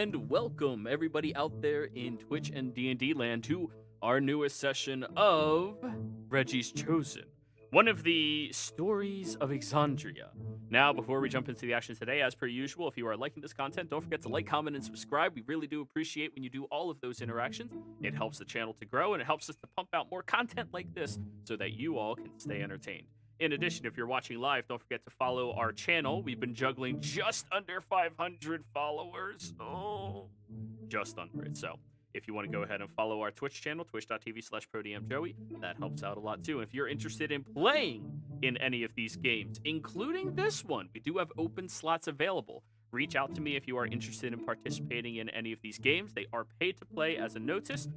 and welcome everybody out there in Twitch and D&D land to our newest session of Reggie's Chosen, one of the stories of Exandria. Now, before we jump into the action today, as per usual, if you are liking this content, don't forget to like, comment, and subscribe. We really do appreciate when you do all of those interactions. It helps the channel to grow, and it helps us to pump out more content like this so that you all can stay entertained. In addition, if you're watching live, don't forget to follow our channel. We've been juggling just under 500 followers. Oh, just under it. So if you want to go ahead and follow our Twitch channel, twitch.tv/ProDMJoey, that helps out a lot too. And if you're interested in playing in any of these games, including this one, we do have open slots available. Reach out to me if you are interested in participating in any of these games. They are paid to play as a notice.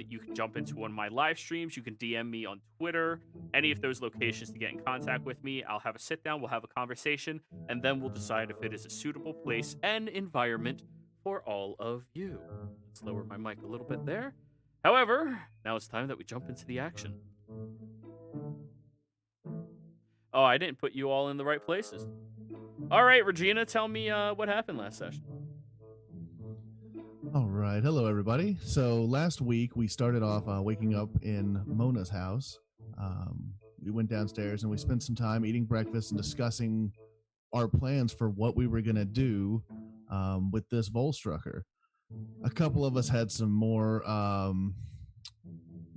You can jump into one of my live streams. You can DM me on Twitter, any of those locations to get in contact with me. I'll have a sit down, we'll have a conversation, and then we'll decide if it is a suitable place and environment for all of you. Let's lower my mic a little bit there. However, now it's time that we jump into the action. Oh, I didn't put you all in the right places. All right, Regina, tell me what happened last session. All right. Hello, everybody. So last week we started off waking up in Mona's house. We went downstairs and we spent some time eating breakfast and discussing our plans for what we were going to do with this Volstrucker. A couple of us had some more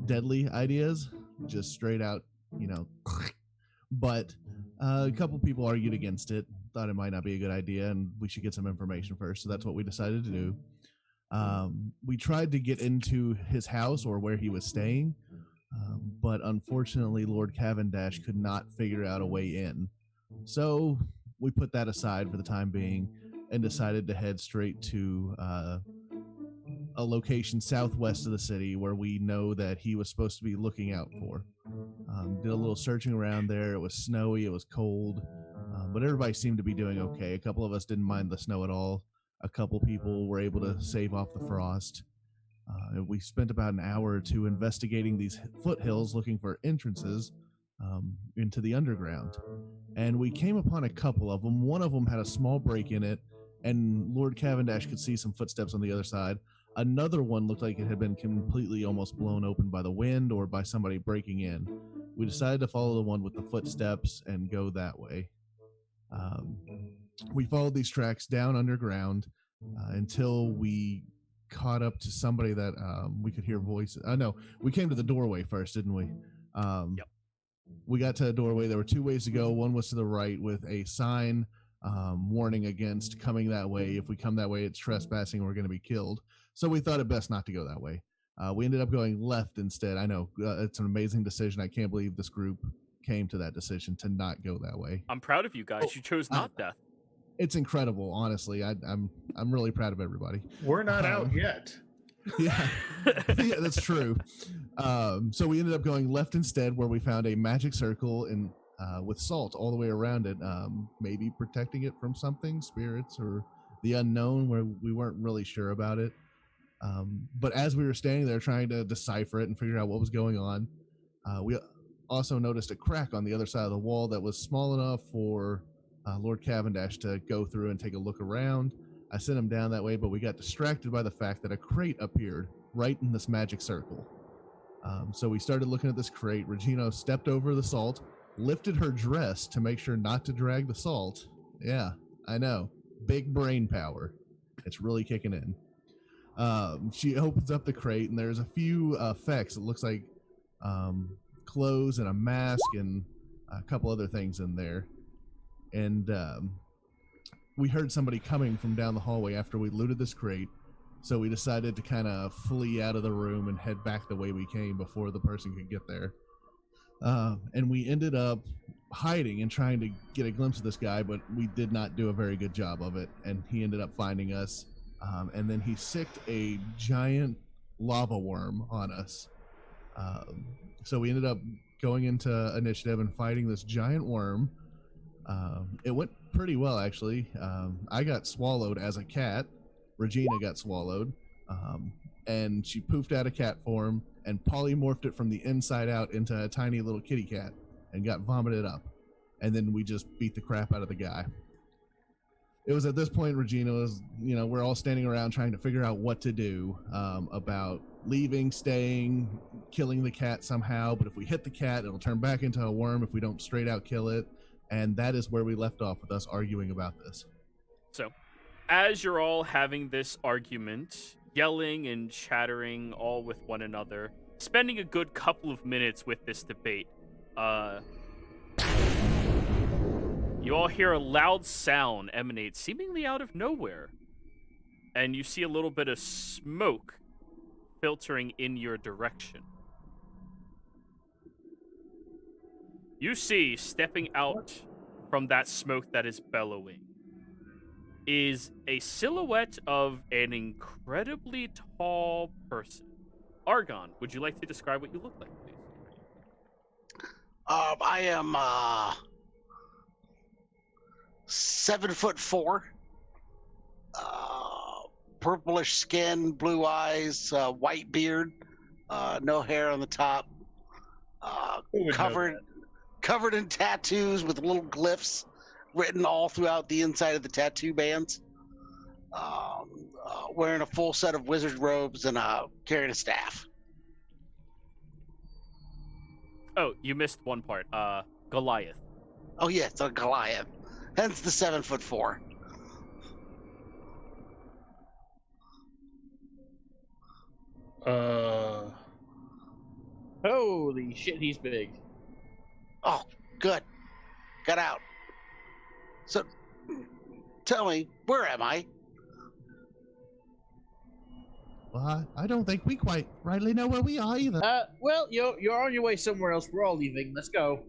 deadly ideas, just straight out, but a couple people argued against it, thought it might not be a good idea and we should get some information first. So that's what we decided to do. We tried to get into his house or where he was staying, but unfortunately Lord Cavendish could not figure out a way in. So we put that aside for the time being and decided to head straight to a location southwest of the city where we know that he was supposed to be looking out for. Did a little searching around there. It was snowy, it was cold, but everybody seemed to be doing okay. A couple of us didn't mind the snow at all. A couple people were able to save off the frost. We spent about an hour or two investigating these foothills looking for entrances into the underground. And we came upon a couple of them. One of them had a small break in it, and Lord Cavendish could see some footsteps on the other side. Another one looked like it had been completely almost blown open by the wind or by somebody breaking in. We decided to follow the one with the footsteps and go that way. We followed these tracks down underground until we caught up to somebody that we could hear voices. No, we came to the doorway first, didn't we? Yep. We got to a doorway. There were two ways to go. One was to the right with a sign warning against coming that way. If we come that way, it's trespassing and we're going to be killed. So we thought it best not to go that way. We ended up going left instead. I know it's an amazing decision. I can't believe this group came to that decision to not go that way. I'm proud of you guys. You chose not death. It's incredible, honestly. I'm really proud of everybody. We're not out yet. Yeah, yeah, that's true. So we ended up going left instead, where we found a magic circle and with salt all the way around it, maybe protecting it from something, spirits or the unknown, where we weren't really sure about it. But as we were standing there trying to decipher it and figure out what was going on, we also noticed a crack on the other side of the wall that was small enough for Lord Cavendish to go through and take a look around. I sent him down that way, but we got distracted by the fact that a crate appeared right in this magic circle. So we started looking at this crate. Regina stepped over the salt, lifted her dress to make sure not to drag the salt. Yeah, I know. Big brain power. It's really kicking in. She opens up the crate, and there's a few effects. It looks like clothes and a mask and a couple other things in there. And we heard somebody coming from down the hallway after we looted this crate, so we decided to kind of flee out of the room and head back the way we came before the person could get there. And we ended up hiding and trying to get a glimpse of this guy, but we did not do a very good job of it, and he ended up finding us. And then he sicked a giant lava worm on us. So we ended up going into initiative and fighting this giant worm. It went pretty well, actually. I got swallowed as a cat. Regina got swallowed. And she poofed out of cat form and polymorphed it from the inside out into a tiny little kitty cat and got vomited up. And then we just beat the crap out of the guy. it was at this point Regina was, we're all standing around trying to figure out what to do about leaving, staying, killing the cat somehow. But if we hit the cat, it'll turn back into a worm if we don't straight out kill it. And that is where we left off with us arguing about this. So, as you're all having this argument, yelling and chattering all with one another, spending a good couple of minutes with this debate, you all hear a loud sound emanate seemingly out of nowhere. And you see a little bit of smoke filtering in your direction. You see, stepping out from that smoke that is bellowing, is a silhouette of an incredibly tall person. Argon, would you like to describe what you look like, please? I am 7'4", purplish skin, blue eyes, white beard, no hair on the top, covered in tattoos with little glyphs written all throughout the inside of the tattoo bands. Wearing a full set of wizard robes and carrying a staff. Oh, you missed one part. Goliath. Oh yeah, it's a Goliath. Hence the 7'4". Holy shit, he's big. Oh, good. Got out. So, tell me, where am I? Well, I don't think we quite rightly know where we are either. Well, you're on your way somewhere else. We're all leaving. Let's go.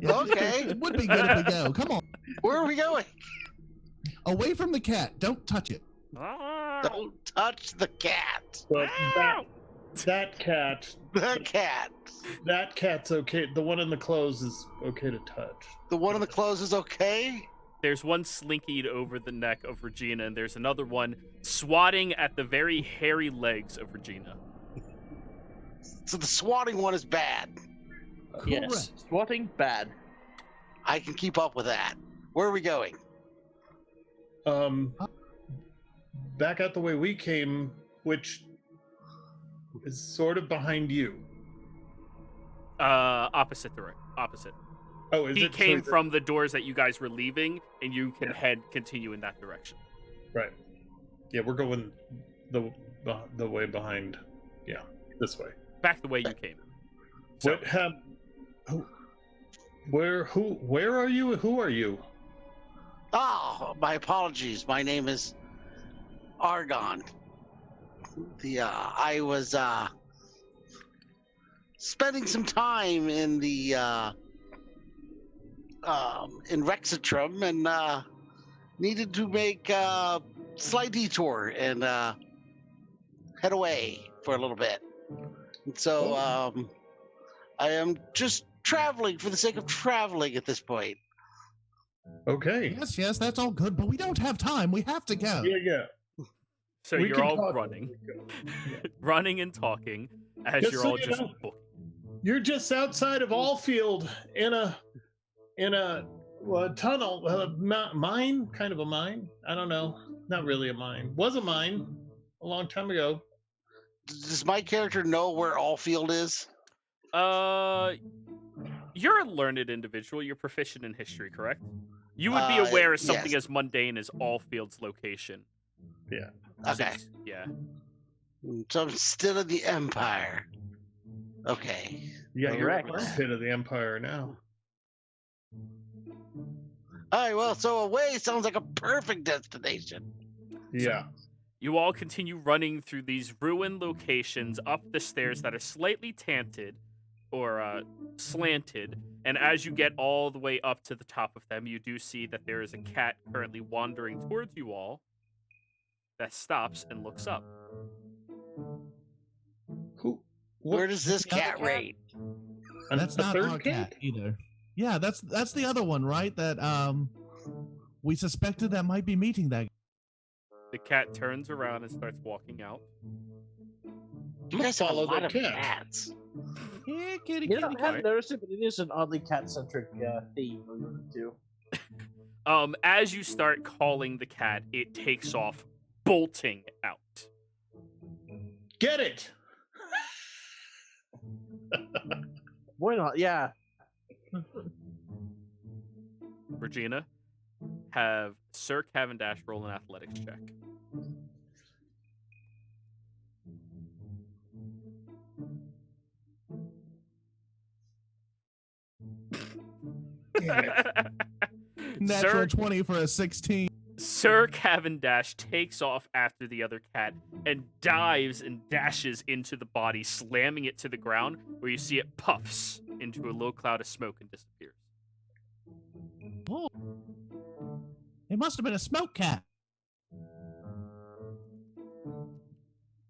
Okay. It would be good if we go. Come on. Where are we going? Away from the cat. Don't touch it. Don't touch the cat. But that cat. The cat. That cat's okay. The one in the clothes is okay to touch. The one in the clothes is okay? There's one slinkied over the neck of Regina, and there's another one swatting at the very hairy legs of Regina. So the swatting one is bad. Yes. Swatting, bad. I can keep up with that. Where are we going? Back out the way we came, which is sort of behind you. Opposite. Oh, is He it? came from the doors that you guys were leaving, and you can continue in that direction. Right. Yeah, we're going the way behind. Yeah, this way. Back the way you came. So, What have? Where are you? Who are you? Oh, my apologies. My name is Argon. I was spending some time in the in Rexitrum and needed to make a slight detour and head away for a little bit. And so I am just traveling for the sake of traveling at this point. Okay. Yes, that's all good, but we don't have time. We have to go. Yeah. so We you're can all talk. running, running and talking as Just you're so all you just. know. You're just outside of Allfield in a tunnel, mine, kind of a mine. I don't know. Not really a mine. Was a mine a long time ago. Does my character know where Allfield is? You're a learned individual. You're proficient in history, correct? You would be aware of something yes. as mundane as Allfield's location. Yeah. Okay. Yeah. So I'm still in the Empire. Okay. Yeah, you're Correct. in the pit of the Empire now. All right, well, so away sounds like a perfect destination. Yeah. You all continue running through these ruined locations up the stairs that are slightly slanted, and as you get all the way up to the top of them, you do see that there is a cat currently wandering towards you all that stops and looks up. Where does this cat cat? rate? That's the not third our cat either. Yeah, that's the other one, right? That we suspected that might be meeting that. The cat turns around and starts walking out. You guys have a Follow the lot of cat. cats. Yeah, kitty, You know, kitty, I haven't noticed it, but it is an oddly cat-centric theme we're moving to. As you start calling the cat, it takes off, bolting out. Get it! Why not? Yeah. Regina, have Sir Cavendash roll an athletics check. Damn it. Natural Sir, 20 for a 16. Sir Cavendash takes off after the other cat and dives and dashes into the body, slamming it to the ground, where you see it puffs into a low cloud of smoke and disappears. Oh. It must have been a smoke cat.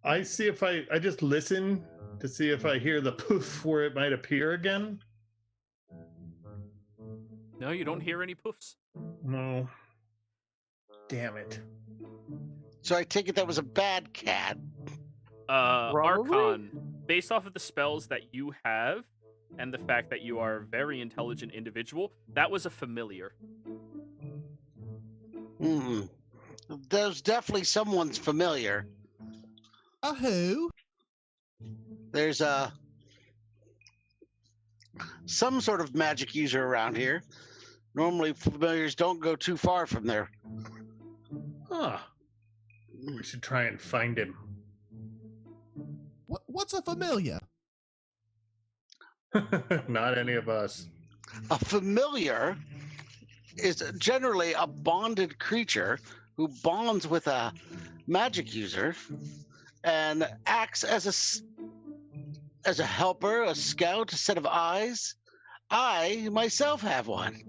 I see if I just listen to see if I hear the poof where it might appear again. No, you don't hear any poofs. No. Damn it. So I take it that was a bad cat. Probably. Archon, based off of the spells that you have and the fact that you are a very intelligent individual, that was a familiar. Hmm. There's definitely someone's familiar. A who? There's some sort of magic user around here. Normally, familiars don't go too far from there. Huh. We should try and find him. What's a familiar? Not any of us. A familiar is generally a bonded creature who bonds with a magic user and acts as a helper, a scout, a set of eyes. I myself have one.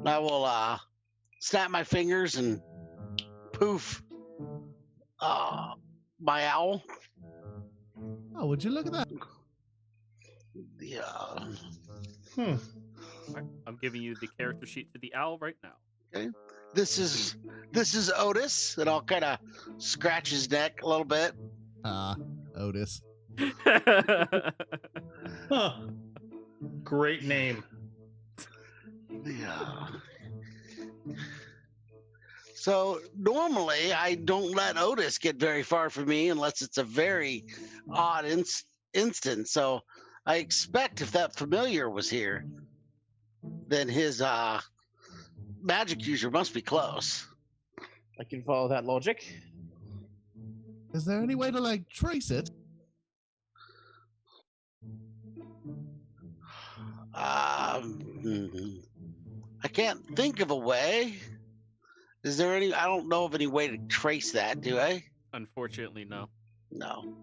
I will snap my fingers and poof my owl. Oh, would you look at that? Yeah. Hmm. Alright, I'm giving you the character sheet for the owl right now. This is Otis, and I'll kind of scratch his neck a little bit. Otis. Huh. Great name. Yeah. So normally I don't let Otis get very far from me unless it's a very odd instance. So I expect if that familiar was here, then his magic user must be close. I can follow that logic. Is there any way to, like, trace it? I can't think of a way. Is there any? I don't know of any way to trace that. Do I? Unfortunately, no. No.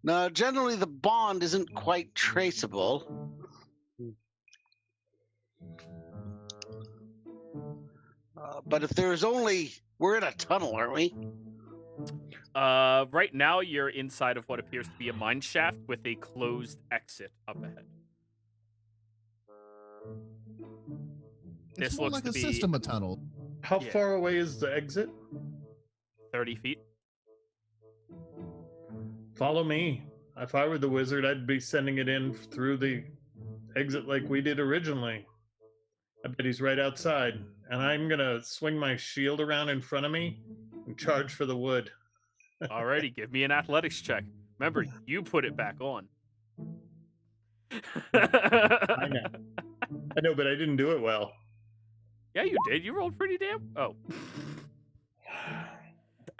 No, generally the bond isn't quite traceable. But if there's only, we're in a tunnel, aren't we? Right now you're inside of what appears to be a mine shaft with a closed exit up ahead. It's This more looks like to a be system of tunnel. How Yeah. far away is the exit? 30 feet. Follow me. If I were the wizard, I'd be sending it in through the exit like we did originally. I bet he's right outside. And I'm going to swing my shield around in front of me and charge for the wood. Alrighty, give me an athletics check. Remember, you put it back on. I know, but I didn't do it well. Yeah, you did. You rolled pretty damn. Oh.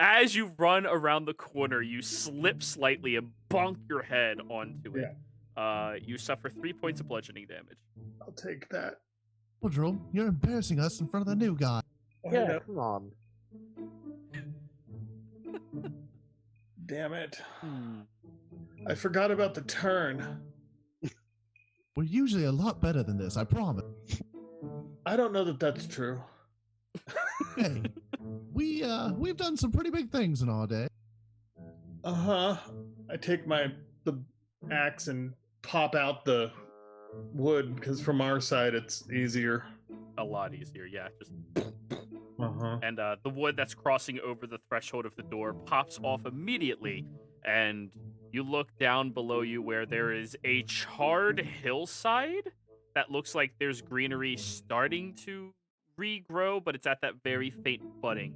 As you run around the corner, you slip slightly and bonk your head onto it. You suffer 3 points of bludgeoning damage. I'll take that. Woodrow, you're embarrassing us in front of the new guy. I Yeah, know. come on. Damn it. I forgot about the turn. We're usually a lot better than this, I promise. I don't know that that's true. Hey, we've done some pretty big things in our day. Uh-huh. I take the axe and pop out the wood, because from our side it's easier. A lot easier, yeah. Just Uh-huh. and the wood that's crossing over the threshold of the door pops off immediately, and you look down below you where there is a charred hillside that looks like there's greenery starting to regrow, but it's at that very faint budding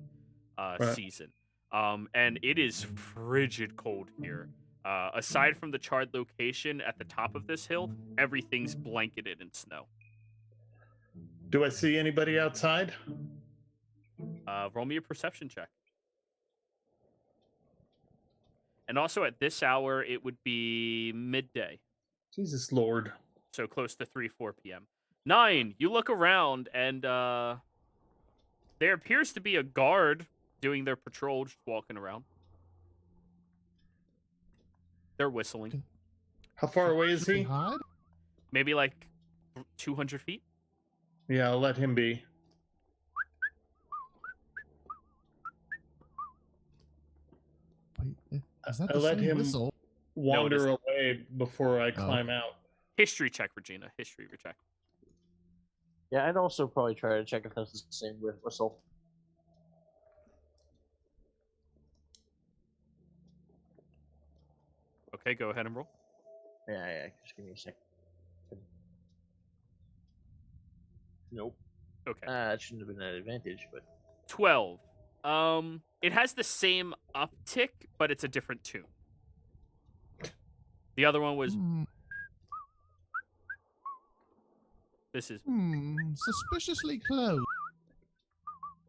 Right. season. And it is frigid cold here. Aside from the charred location at the top of this hill, everything's blanketed in snow. Do I see anybody outside? Roll me a perception check. And also at this hour, it would be midday. Jesus Lord. So close to 3-4 p.m. 9, you look around, and there appears to be a guard doing their patrol, just walking around. They're whistling. How far away is Should we he? hide? Maybe like 200 feet? Yeah, I'll let him be. Wait, is that I the let same him- whistle? Wander it away before I climb out. History check, Regina. History check. Yeah, I'd also probably try to check if that's the same whistle. Okay, go ahead and roll. Yeah, just give me a second. Nope. Okay. It shouldn't have been an advantage, but 12. It has the same uptick, but it's a different tune. The other one was this is Suspiciously close.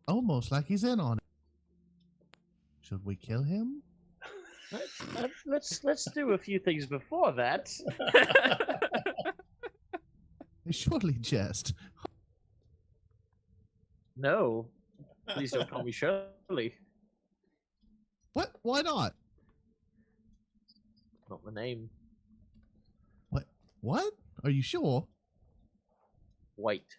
Almost like he's in on it. Should we kill him? let's do a few things before that. They surely jest. No, please don't call me Shirley. What? Why not? Not the name. What? Are you sure? White.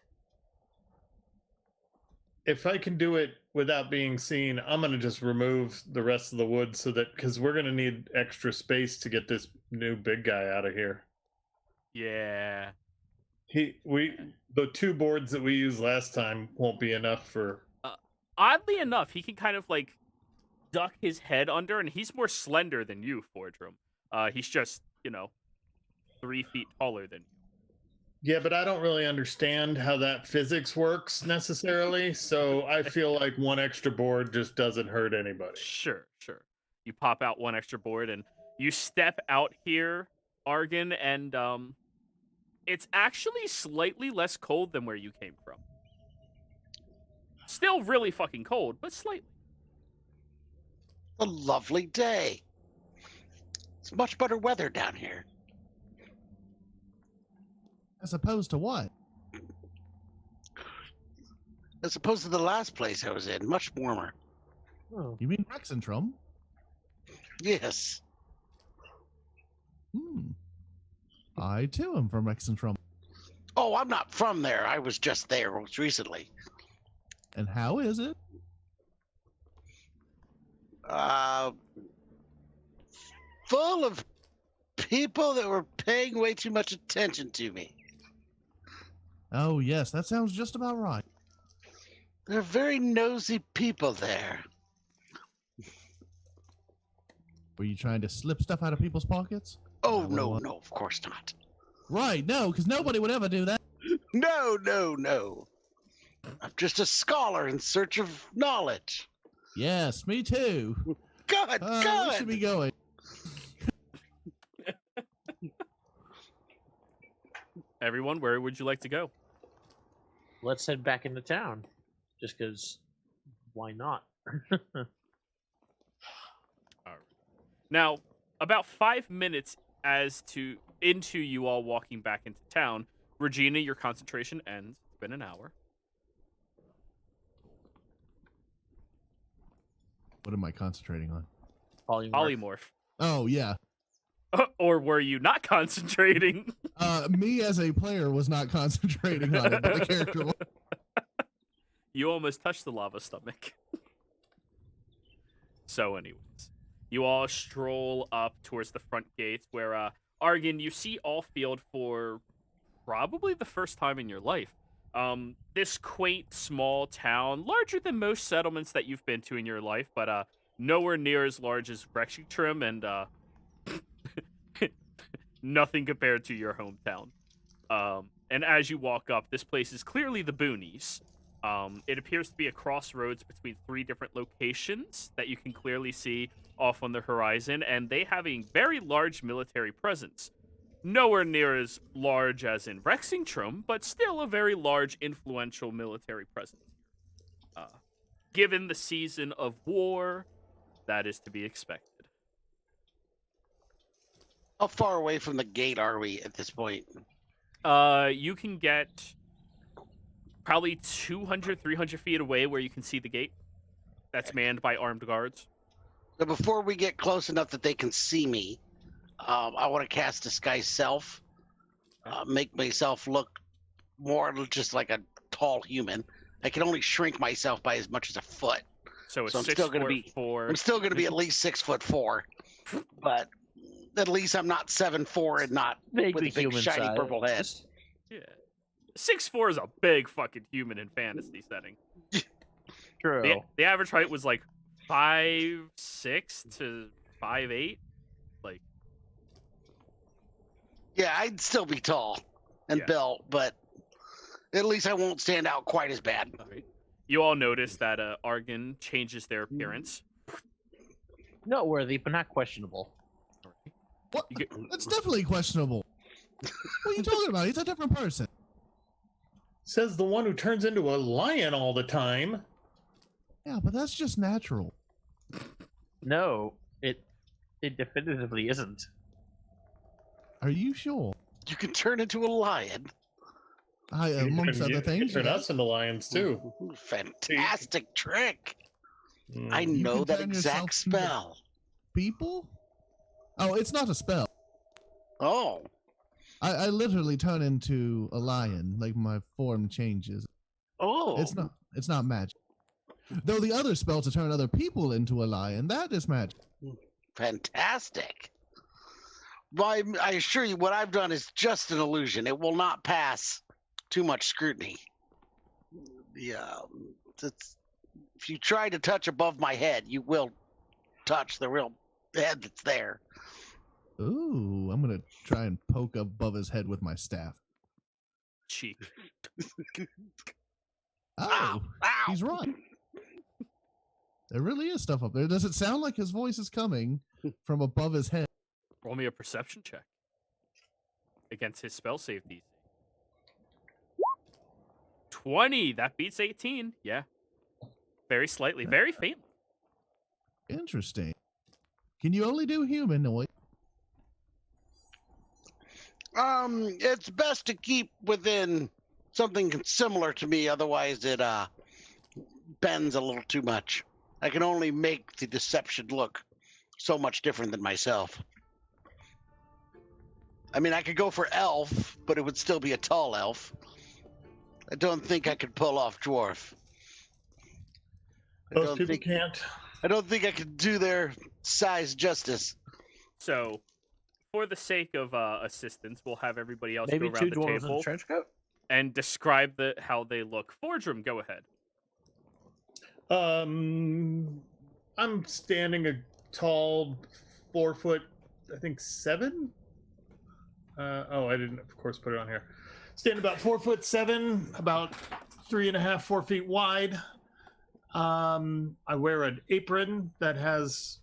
If I can do it without being seen, I'm gonna just remove the rest of the wood so that because we're gonna need extra space to get this new big guy out of here. yeah. The 2 boards that we used last time won't be enough for. Oddly enough, he can kind of like duck his head under, and he's more slender than you, Fordrum. He's just 3 feet taller than you. Yeah, but I don't really understand how that physics works necessarily, so I feel like 1 extra board just doesn't hurt anybody. Sure. You pop out 1 extra board, and you step out here, Argon, and it's actually slightly less cold than where you came from. Still really fucking cold, but slightly. A lovely day. It's much better weather down here. As opposed to what? As opposed to the last place I was in, much warmer. Oh. You mean Rexentrum? Yes. I too am from Rexentrum. Oh, I'm not from there. I was just there most recently. And how is it? Full of people that were paying way too much attention to me. Oh yes, that sounds just about right. They're very nosy people there. Were you trying to slip stuff out of people's pockets? Oh, Well, no, what? no, of course not. Right, no, because nobody would ever do that. No. I'm just a scholar in search of knowledge. Yes, me too. Good, We should be going. Everyone, where would you like to go? Let's head back into town. Just because, why not? Now, about 5 minutes into you all walking back into town, Regina, your concentration ends. It's been an hour. What am I concentrating on? Polymorph. Oh yeah. Or were you not concentrating? Me as a player was not concentrating on it, but the character was. You almost touched the lava stomach. So anyways, you all stroll up towards the front gates where, Argon, you see Allfield for probably the first time in your life. This quaint, small town, larger than most settlements that you've been to in your life, but nowhere near as large as Reggie and nothing compared to your hometown. And as you walk up, this place is clearly the boonies. It appears to be a crossroads between 3 different locations that you can clearly see off on the horizon, and they have a very large military presence. Nowhere near as large as in Rexingtrum, but still a very large, influential military presence. Given the season of war, that is to be expected. How far away from the gate are we at this point? You can get probably 200, 300 feet away where you can see the gate. That's manned by armed guards. So before we get close enough that they can see me, I want to cast Disguise Self. Make myself look more just like a tall human. I can only shrink myself by as much as a foot. So I'm still going to be 4. I'm still going to be at least 6'4", but at least I'm not 7'4" and not with a big shiny purple head. Yeah, 6'4" is a big fucking human in fantasy setting. True. The average height was like 5'6" to 5'8". Like, yeah, I'd still be tall and built, but at least I won't stand out quite as bad. right. You all notice that Argon changes their appearance. Noteworthy, but not questionable. What? That's definitely questionable. What are you talking about? He's a different person. Says the one who turns into a lion all the time. Yeah, but that's just natural. No, it definitively isn't. Are you sure? You can turn into a lion. Amongst other things. Turn yeah. us into lions too. Ooh, fantastic trick. I You know can that turn yourself exact into spell. People? Oh, it's not a spell. Oh, I literally turn into a lion, like my form changes. oh. It's not magic. Though the other spell to turn other people into a lion, that is magic. Fantastic. Well, I assure you, what I've done is just an illusion. It will not pass too much scrutiny. If you try to touch above my head, you will touch the real head that's there. Ooh, I'm gonna try and poke above his head with my staff. Cheek. Oh, Ow! he's right. There really is stuff up there. Does it sound like his voice is coming from above his head? Roll me a perception check against his spell save DC. 20. That beats 18. Yeah. Very slightly. Very faintly. Interesting. Can you only do humanoid? It's best to keep within something similar to me, otherwise it bends a little too much. I can only make the deception look so much different than myself. I mean, I could go for elf, but it would still be a tall elf. I don't think I could pull off dwarf. Most people can't. I don't think I could do their size justice. So, for the sake of assistance, we'll have everybody else Maybe go 2 around the dwarves in table a trench coat? and describe how they look. Fordrum, go ahead. I'm standing a tall 4 foot, I think 7. I didn't, of course, put it on here. Stand about 4'7", about 3.5, 4 feet wide. I wear an apron that has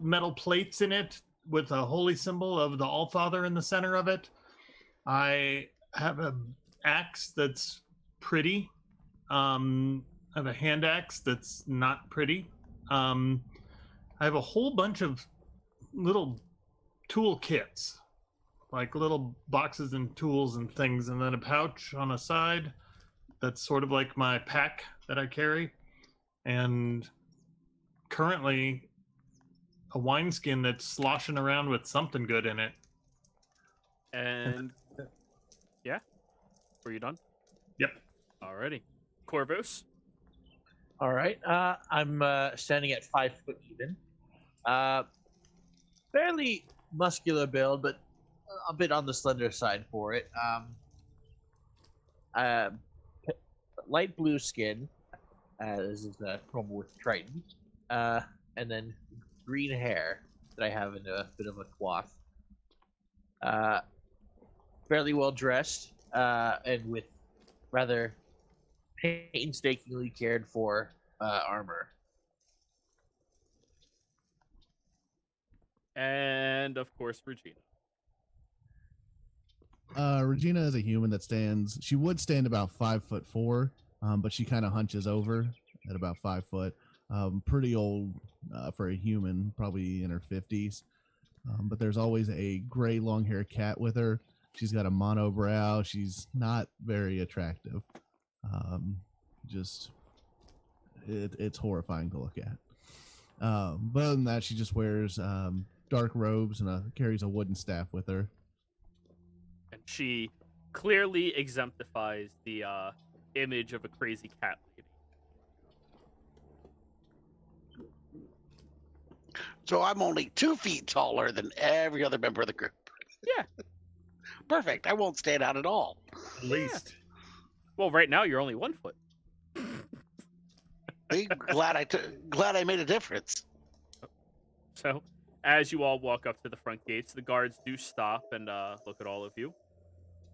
metal plates in it with a holy symbol of the Allfather in the center of it. I have an axe that's pretty. I have a hand axe that's not pretty. I have a whole bunch of little tool kits, like little boxes and tools and things, and then a pouch on a side that's sort of like my pack that I carry, and currently a wineskin that's sloshing around with something good in it. And yeah, were you done? Yep. Alrighty. Corvus? All right. I'm standing at 5 foot even. Fairly muscular build, but a bit on the slender side for it. Light blue skin, as is normal with Triton, and then green hair that I have in a bit of a coif. fairly well dressed, and with rather painstakingly cared for armor. And of course, Regina. Regina is a human that stands. She would stand about 5'4", but she kind of hunches over at about 5 foot. Pretty old for a human, probably in her 50s. But there's always a gray long-haired cat with her. She's got a monobrow. She's not very attractive. It's horrifying to look at. But other than that, she just wears dark robes and carries a wooden staff with her. And she clearly exemplifies the image of a crazy cat lady. So I'm only 2 feet taller than every other member of the group. Yeah. Perfect. I won't stand out at all. At least. Well, right now you're only 1 foot. Glad I made a difference. So, as you all walk up to the front gates, the guards do stop and look at all of you.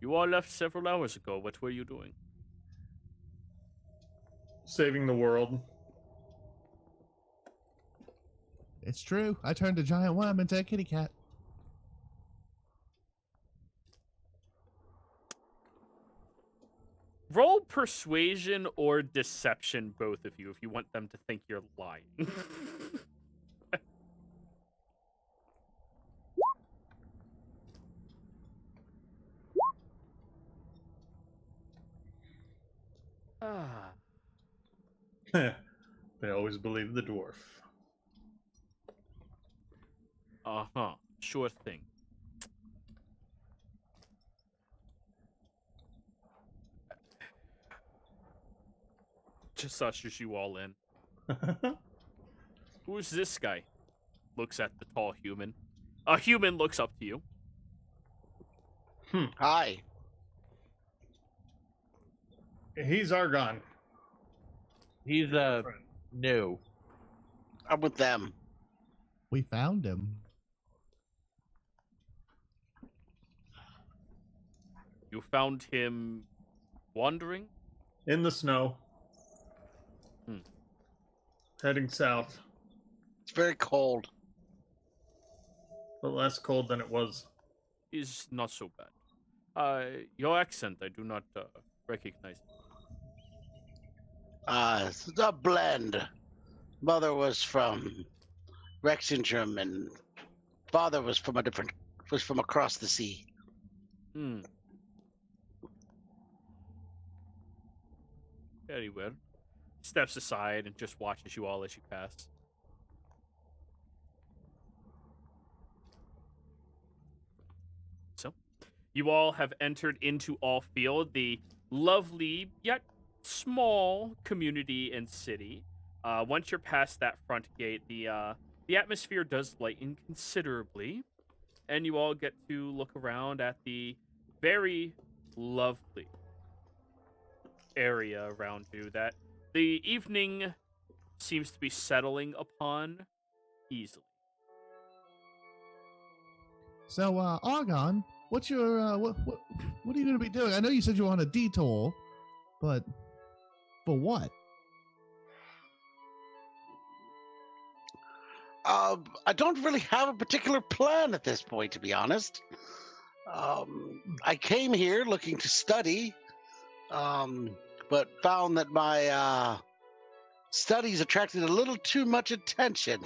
You all left several hours ago. What were you doing? Saving the world. It's true. I turned a giant worm into a kitty cat. Roll persuasion or deception, both of you, if you want them to think you're lying. They always believe the dwarf. Uh-huh. Sure thing. Just ushers you all in. Who's this guy? Looks at the tall human. A human looks up to you. Hi. He's Argon. He's new. I'm with them. We found him. You found him wandering? In the snow. Hmm. Heading south. It's very cold. But less cold than it was. Is not so bad. Your accent, I do not recognize. It's a blend. Mother was from Rexindrum and father was from across the sea. Hmm. Very well. Steps aside and just watches you all as you pass. So, you all have entered into Allfield, the lovely yet small community and city. Once you're past that front gate, the atmosphere does lighten considerably, and you all get to look around at the very lovely area around you that the evening seems to be settling upon easily. So, Argon, what's your what are you going to be doing? I know you said you were on a detour, but for what? I don't really have a particular plan at this point, to be honest. I came here looking to study, but found that my studies attracted a little too much attention.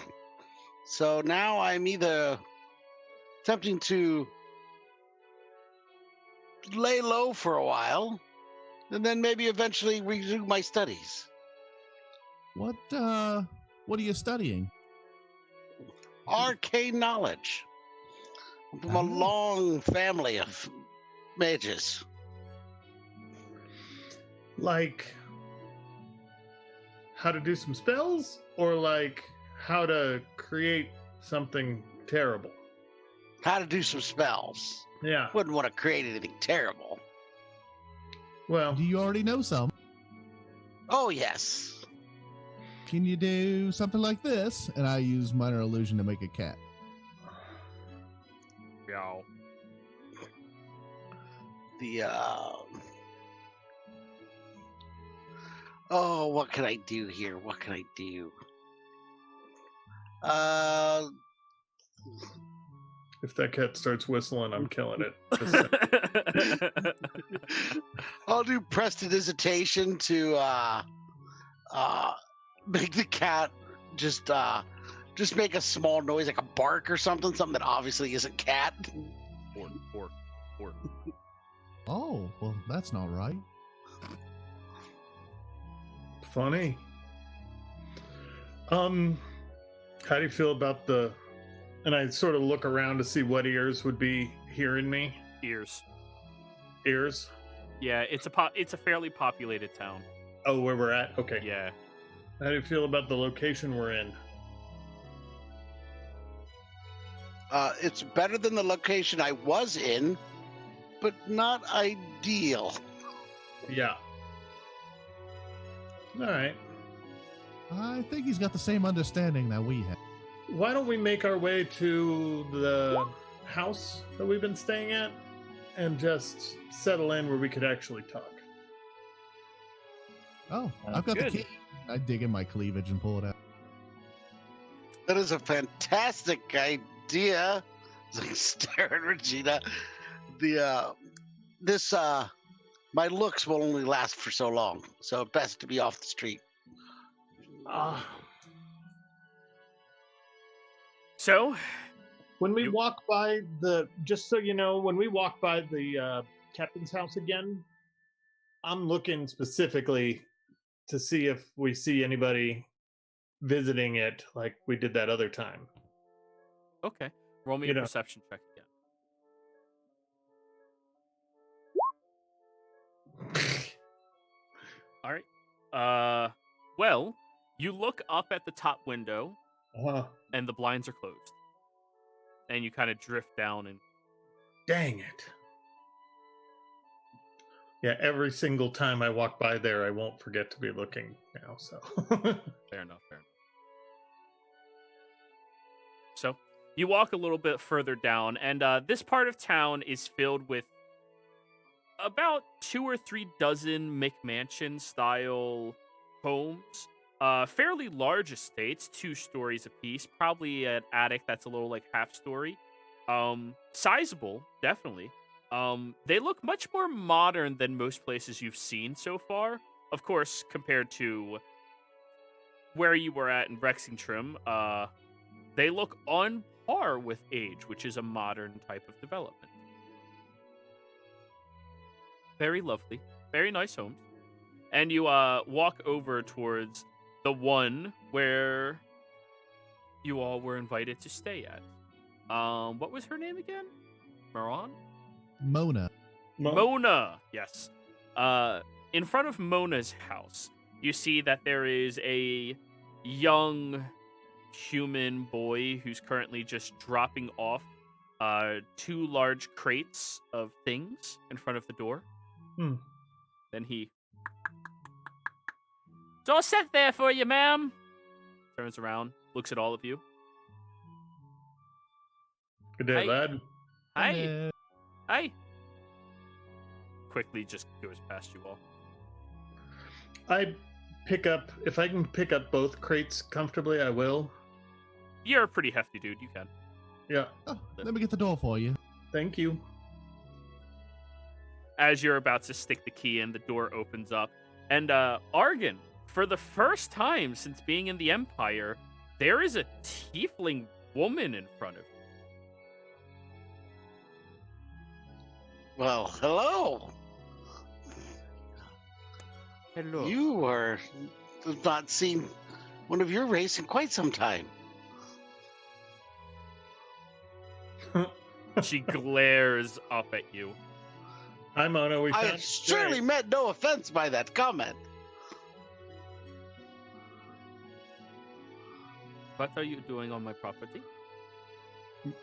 So now I'm either attempting to lay low for a while, and then maybe eventually resume my studies. What are you studying? Arcane knowledge. I'm from a long family of mages. Like how to do some spells, or like how to create something terrible? How to do some spells. Yeah. Wouldn't want to create anything terrible. Well, Do you already know some? Oh, yes. Can you do something like this? And I use minor illusion to make a cat. Meow. The oh, what can I do here? What can I do? If that cat starts whistling, I'm killing it. Just saying. I'll do prestidigitation to make the cat just make a small noise like a bark or something that obviously isn't cat. Or. Oh, well, that's not right. Funny. How do you feel about the? And I sort of look around to see what ears would be hearing me. Ears. Ears. Yeah, it's a fairly populated town. Oh, where we're at. Okay. Yeah. How do you feel about the location we're in? It's better than the location I was in, but not ideal. Yeah. All right. I think he's got the same understanding that we have. Why don't we make our way to the house that we've been staying at and just settle in where we could actually talk? Oh, I've got Good. the key. I dig in my cleavage and pull it out. That is a fantastic idea. Stare at Regina. My looks will only last for so long, so best to be off the street. So, When we You- walk by just so you know, when we walk by the captain's house again, I'm looking specifically to see if we see anybody visiting it like we did that other time. okay. Roll me You a know. perception check again. All right. Well, you look up at the top window, and the blinds are closed. And you kind of drift down and Dang it. Yeah, every single time I walk by there, I won't forget to be looking now, so. fair enough. So, you walk a little bit further down, and this part of town is filled with about 2 or 3 dozen McMansion-style homes. Fairly large estates, 2 stories apiece. Probably an attic that's a little like half-story. Sizable, definitely. They look much more modern than most places you've seen so far. Of course, compared to where you were at in Rexingtrim, they look on par with age, which is a modern type of development. Very lovely, very nice homes. And you walk over towards the one where you all were invited to stay at. What was her name again? Maron? Mona. Mona, yes. In front of Mona's house, you see that there is a young human boy who's currently just dropping off 2 large crates of things in front of the door. Then he... It's all set there for you, ma'am. Turns around, looks at all of you. Good day, Hi. lad. Hi. Hi. Quickly just goes past you all. If I can pick up both crates comfortably, I will. You're a pretty hefty dude, you can. Yeah, Oh, let me get the door for you. thank you. As you're about to stick the key in, the door opens up. And Argon, for the first time since being in the Empire, there is a tiefling woman in front of you. Well, hello. Hello. You have not seen one of your race in quite some time. She glares up at you. Hi, Mona. We found I surely meant no offense by that comment. What are you doing on my property? You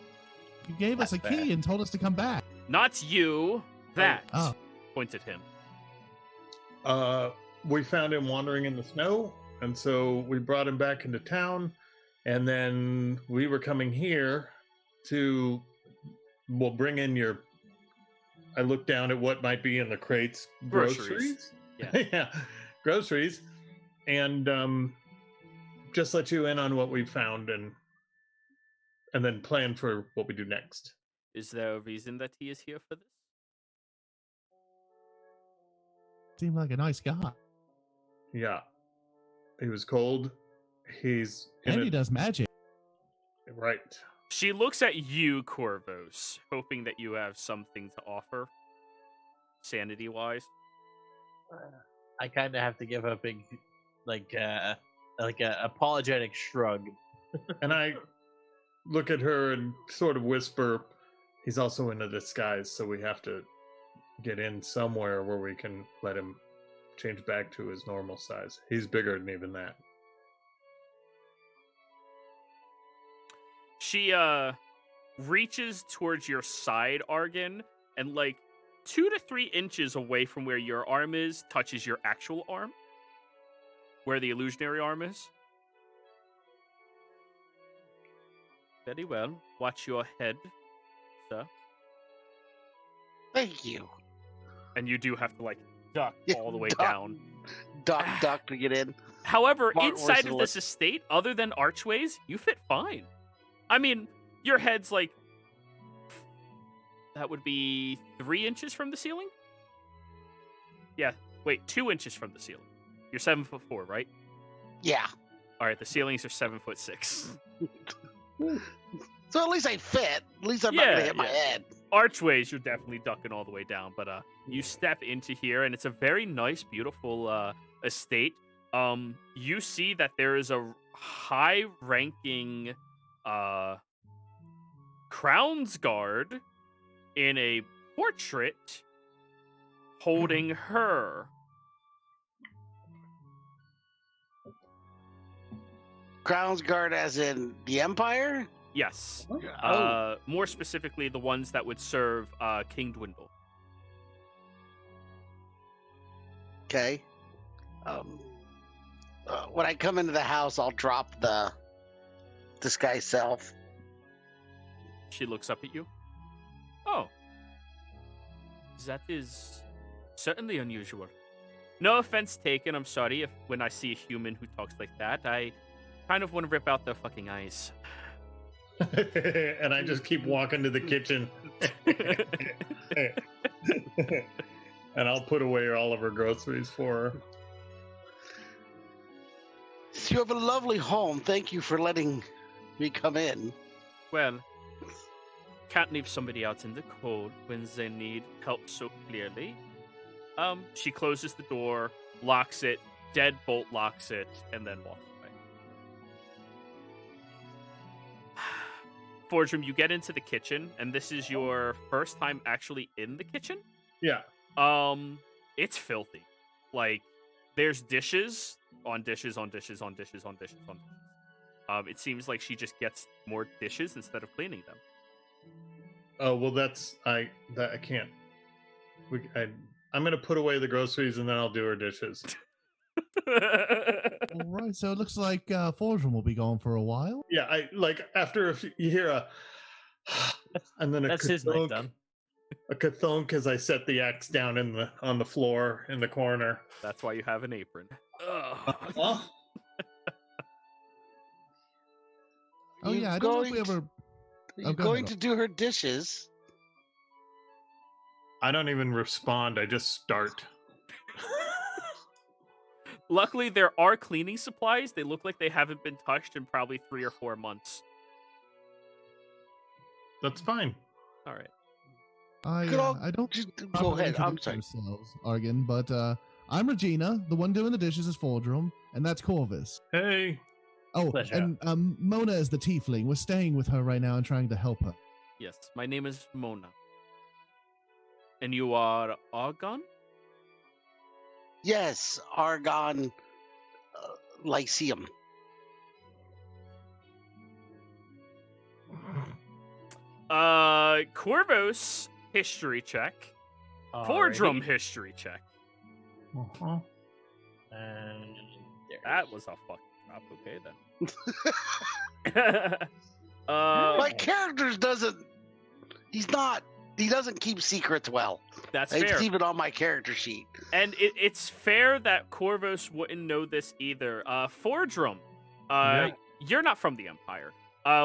gave us a Not key bad. and told us to come back. Not you. That. Oh. Points at him. We found him wandering in the snow, and so we brought him back into town, and then we were coming here to bring in your I look down at what might be in the crates. Groceries. Yeah. Yeah, groceries, and just let you in on what we found, and then plan for what we do next. Is there a reason that he is here for this? Seemed like a nice guy. Yeah, he was cold. He's And he does magic. right. She looks at you, Corvos, hoping that you have something to offer, sanity-wise. I kind of have to give a big, like a apologetic shrug. And I look at her and sort of whisper, he's also in a disguise, so we have to get in somewhere where we can let him change back to his normal size. He's bigger than even that. She reaches towards your side, Argon, and like 2 to 3 inches away from where your arm is, touches your actual arm, where the illusionary arm is. Very well. Watch your head, sir. Thank you. And you do have to like duck Yeah, all the way duck. down. Duck to get in. However, Smart inside horse of to this estate, other than archways, you fit fine. I mean, your head's like, that would be 3 inches from the ceiling? Yeah, wait, 2 inches from the ceiling. You're 7'4", right? Yeah. All right, the ceilings are 7'6". So at least I fit. At least I'm not Yeah, gonna hit my yeah. head. Archways, you're definitely ducking all the way down, but you step into here, and it's a very nice, beautiful estate. You see that there is a high-ranking Crown's Guard in a portrait holding her. Crown's Guard as in the Empire? Yes. Oh. More specifically, the ones that would serve King Dwindle. Okay. When I come into the house, I'll drop the disguise self. She looks up at you. Oh. That is certainly unusual. No offense taken, I'm sorry if when I see a human who talks like that, I kind of want to rip out their fucking eyes. And I just keep walking to the kitchen. And I'll put away all of her groceries for her. You have a lovely home. Thank you for letting me come in. Well, can't leave somebody out in the cold when they need help so clearly. She closes the door, locks it, deadbolt locks it, and then walks away. Forgerum, you get into the kitchen, and this is your first time actually in the kitchen. Yeah. It's filthy. Like, there's dishes on dishes on dishes on dishes on dishes on dishes. It seems like she just gets more dishes instead of cleaning them. Oh well, I can't. I'm gonna put away the groceries and then I'll do her dishes. All right, so it looks like Forgeron will be gone for a while. Yeah, I like after you hear a, and then That's his night done. a kathunk as I set the axe down on the floor in the corner. That's why you have an apron. Huh? Oh yeah, I don't know if we ever. You're go going ahead. to do her dishes. I don't even respond. I just start. Luckily, there are cleaning supplies. They look like they haven't been touched in probably 3 or 4 months. That's fine. All right. I don't. Just go properly ahead. I'm introduce sorry. ourselves, Argon, but I'm Regina. The one doing the dishes is Forgeron, and that's Corvus. Hey. Oh, Pleasure. and Mona is the tiefling. We're staying with her right now and trying to help her. Yes, my name is Mona. And you are Argon? Yes, Argon Lyceum. Corvos, history check. Fordrum, history check. Uh-huh. And there it That is. was a fucking drop. Okay, then. My character doesn't. He's not he doesn't keep secrets well. That's It's fair. even on my character sheet. And it's fair that Corvus wouldn't know this either. Fordrum, Yeah. you're not from the Empire.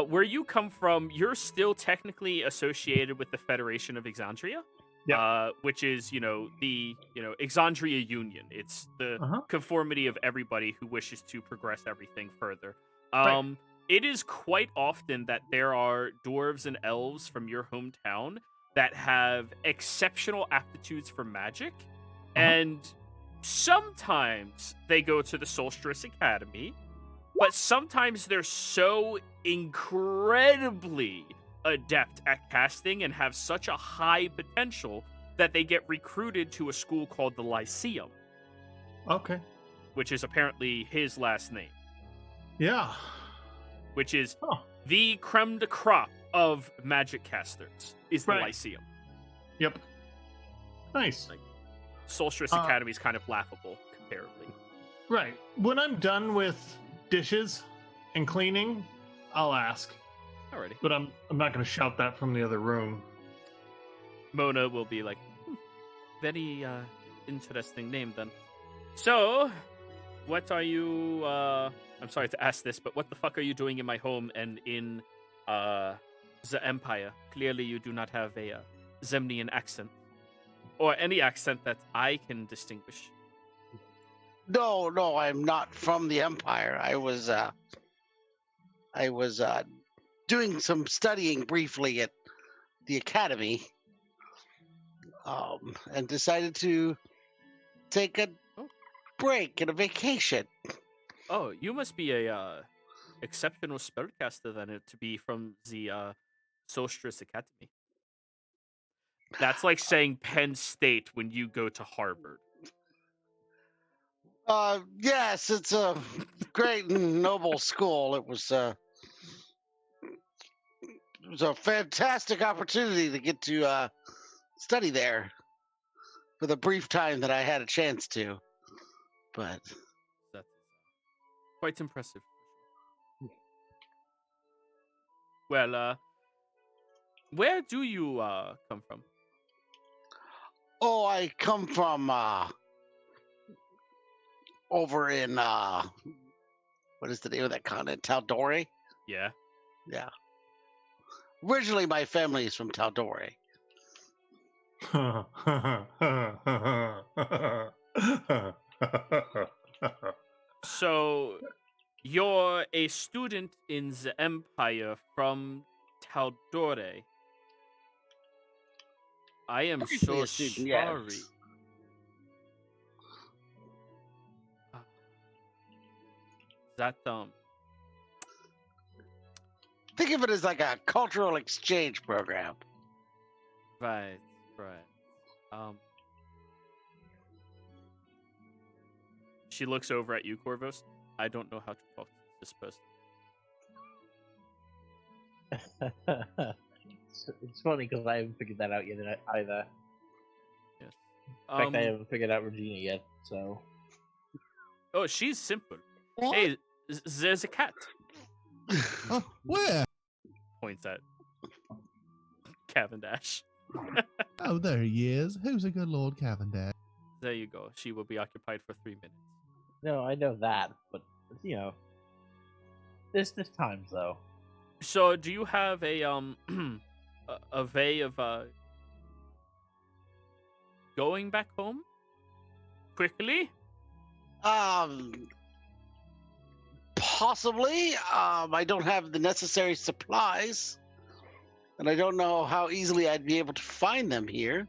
Where you come from, you're still technically associated with the Federation of Exandria. Yeah. Which is, the, Exandria Union. It's the Uh-huh. conformity of everybody who wishes to progress everything further. Right. It is quite often that there are dwarves and elves from your hometown that have exceptional aptitudes for magic, and sometimes they go to the Solstice Academy, but sometimes they're so incredibly adept at casting and have such a high potential that they get recruited to a school called the Lyceum, Okay. which is apparently his last name, Yeah. which is Oh. the creme de crop of magic casters, is the Right. Lyceum. Yep. Nice. Solstice Academy is kind of laughable comparably. Right. When I'm done with dishes and cleaning, I'll ask. Alrighty. But I'm not going to shout that from the other room. Mona will be like, very interesting name then. So, what are you, I'm sorry to ask this, but what the fuck are you doing in my home and in the Empire? Clearly you do not have a Zemnian accent. Or any accent that I can distinguish. No, I'm not from the Empire. I was doing some studying briefly at the academy, and decided to take a break and a vacation. Oh, you must be a exceptional spellcaster then to be from the Solstice Academy. That's like saying Penn State when you go to Harvard. Yes, it's a great and noble school. It was a fantastic opportunity to get to study there for the brief time that I had a chance to. But That's quite impressive. Well, where do you come from? oh, I come from over in what is the name of that continent? Tal'Dorei? Yeah. Yeah. Originally, my family is from Tal'Dorei. So, you're a student in the Empire from Tal'Dorei. I am Briefly so a student, sorry. yes. That Think of it as like a cultural exchange program. right. She looks over at you, Corvus. I don't know how to talk to this person. It's funny because I haven't figured that out yet either. Yes. In fact, I haven't figured out Regina yet, so... Oh, she's simple. What? Hey, there's a cat. Oh, where? Points at Cavendish. Oh, there he is. Who's a good Lord Cavendish? There you go. She will be occupied for 3 minutes. No, I know that, but, there's times, though. So, do you have a a way of going back home quickly? Possibly. I don't have the necessary supplies, and I don't know how easily I'd be able to find them here.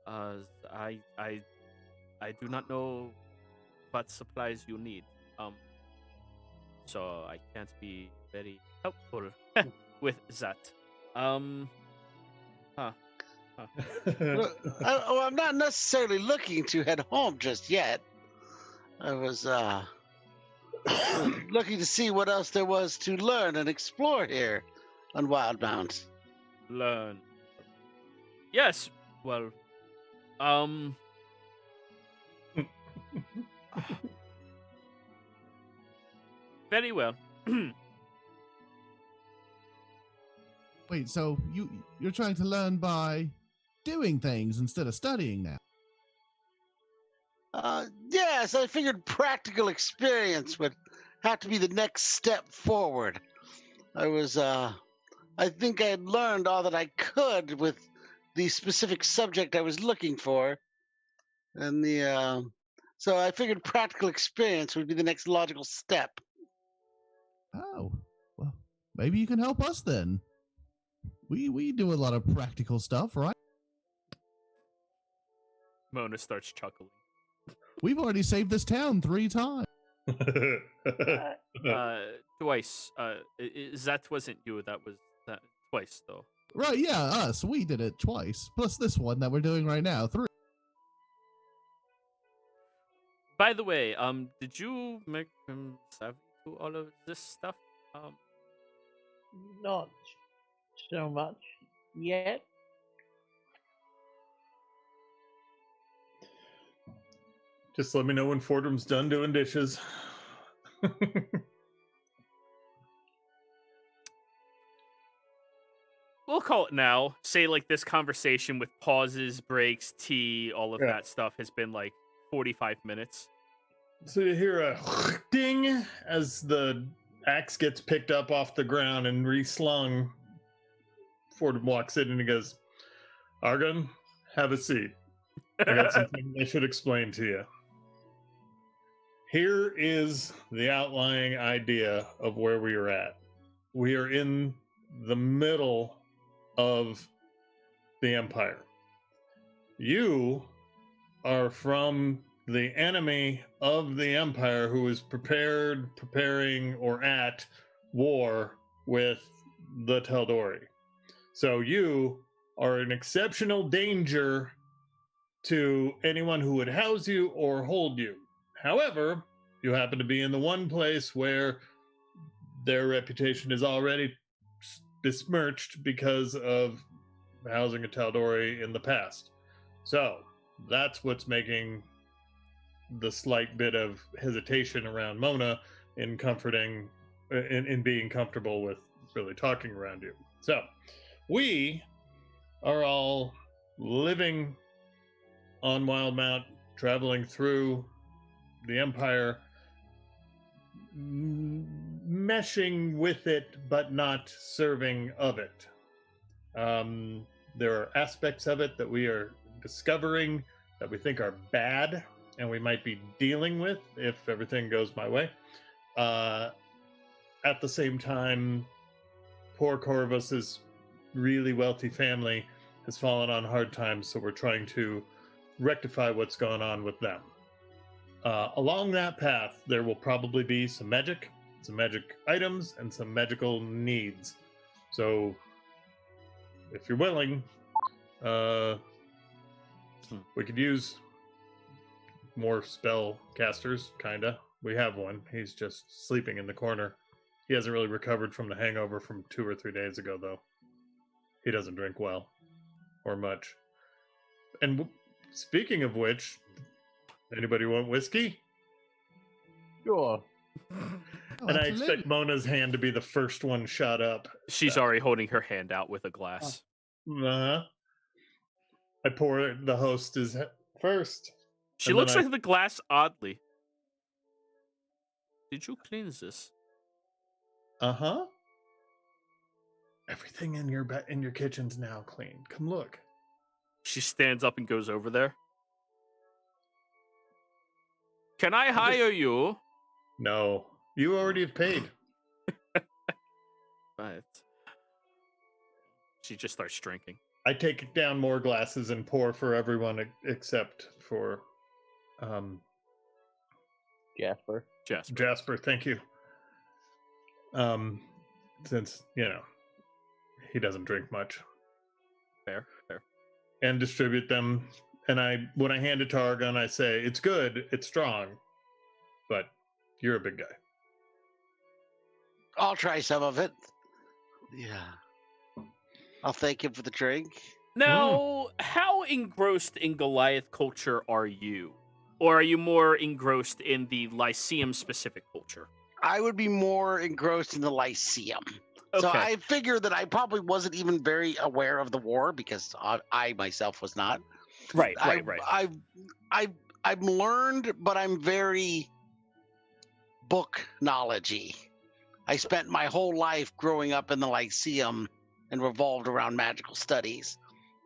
I do not know what supplies you need. So I can't be very helpful with that. I'm not necessarily looking to head home just yet. I was looking to see what else there was to learn and explore here on Wildemount. Learn. Yes. Well. Very well. Wait, so you're trying to learn by doing things instead of studying now? Yes, I figured practical experience would have to be the next step forward. I think I had learned all that I could with the specific subject I was looking for, and so I figured practical experience would be the next logical step. Oh, well, maybe you can help us then. We do a lot of practical stuff, right? Mona starts chuckling. We've already saved this town 3 times. Twice. That wasn't you. That was that twice though. Right, yeah, us. We did it twice. Plus this one that we're doing right now. 3. By the way, did you make him savvy to all of this stuff? Not so much yet. Just let me know when Fordham's done doing dishes. We'll call it now. Say like this conversation with pauses, breaks, tea, all of that stuff has been like 45 minutes. So you hear a ding as the axe gets picked up off the ground and reslung. Fordham walks in and he goes, Argon, have a seat. I got something I should explain to you. Here is the outlying idea of where we are at. We are in the middle of the Empire. You are from the enemy of the Empire who is preparing, or at war with the Tal'Dorei. So you are an exceptional danger to anyone who would house you or hold you. However, you happen to be in the one place where their reputation is already besmirched because of housing a Tal'Dorei in the past. So that's what's making the slight bit of hesitation around Mona in being comfortable with really talking around you. So we are all living on Wildemount, traveling through the Empire, meshing with it, but not serving of it. There are aspects of it that we are discovering that we think are bad, and we might be dealing with if everything goes my way. At the same time, poor Corvus's really wealthy family has fallen on hard times, so we're trying to rectify what's going on with them. Along that path, there will probably be some magic items, and some magical needs. So, if you're willing, we could use more spell casters, kinda. We have one. He's just sleeping in the corner. He hasn't really recovered from the hangover from 2 or 3 days ago, though. He doesn't drink well, or much. And speaking of which, anybody want whiskey? Sure. And I expect Mona's hand to be the first one shot up. She's already holding her hand out with a glass. Uh-huh. I pour the hostess first. She looks like the glass oddly. Did you clean this? Uh-huh. Everything in your kitchen's now clean. Come look. She stands up and goes over there. Can I hire you? No. You already have paid. But she just starts drinking. I take down more glasses and pour for everyone except for Jasper. Jasper, thank you. Since, he doesn't drink much. Fair. And distribute them. And when I hand it to Argon, I say, it's good, it's strong, but you're a big guy. I'll try some of it. Yeah. I'll thank him for the drink. Now, how engrossed in Goliath culture are you? Or are you more engrossed in the Lyceum-specific culture? I would be more engrossed in the Lyceum. So Okay. I figure that I probably wasn't even very aware of the war because I myself was not. Right. I've learned, but I'm very book knowledgey. I spent my whole life growing up in the Lyceum and revolved around magical studies,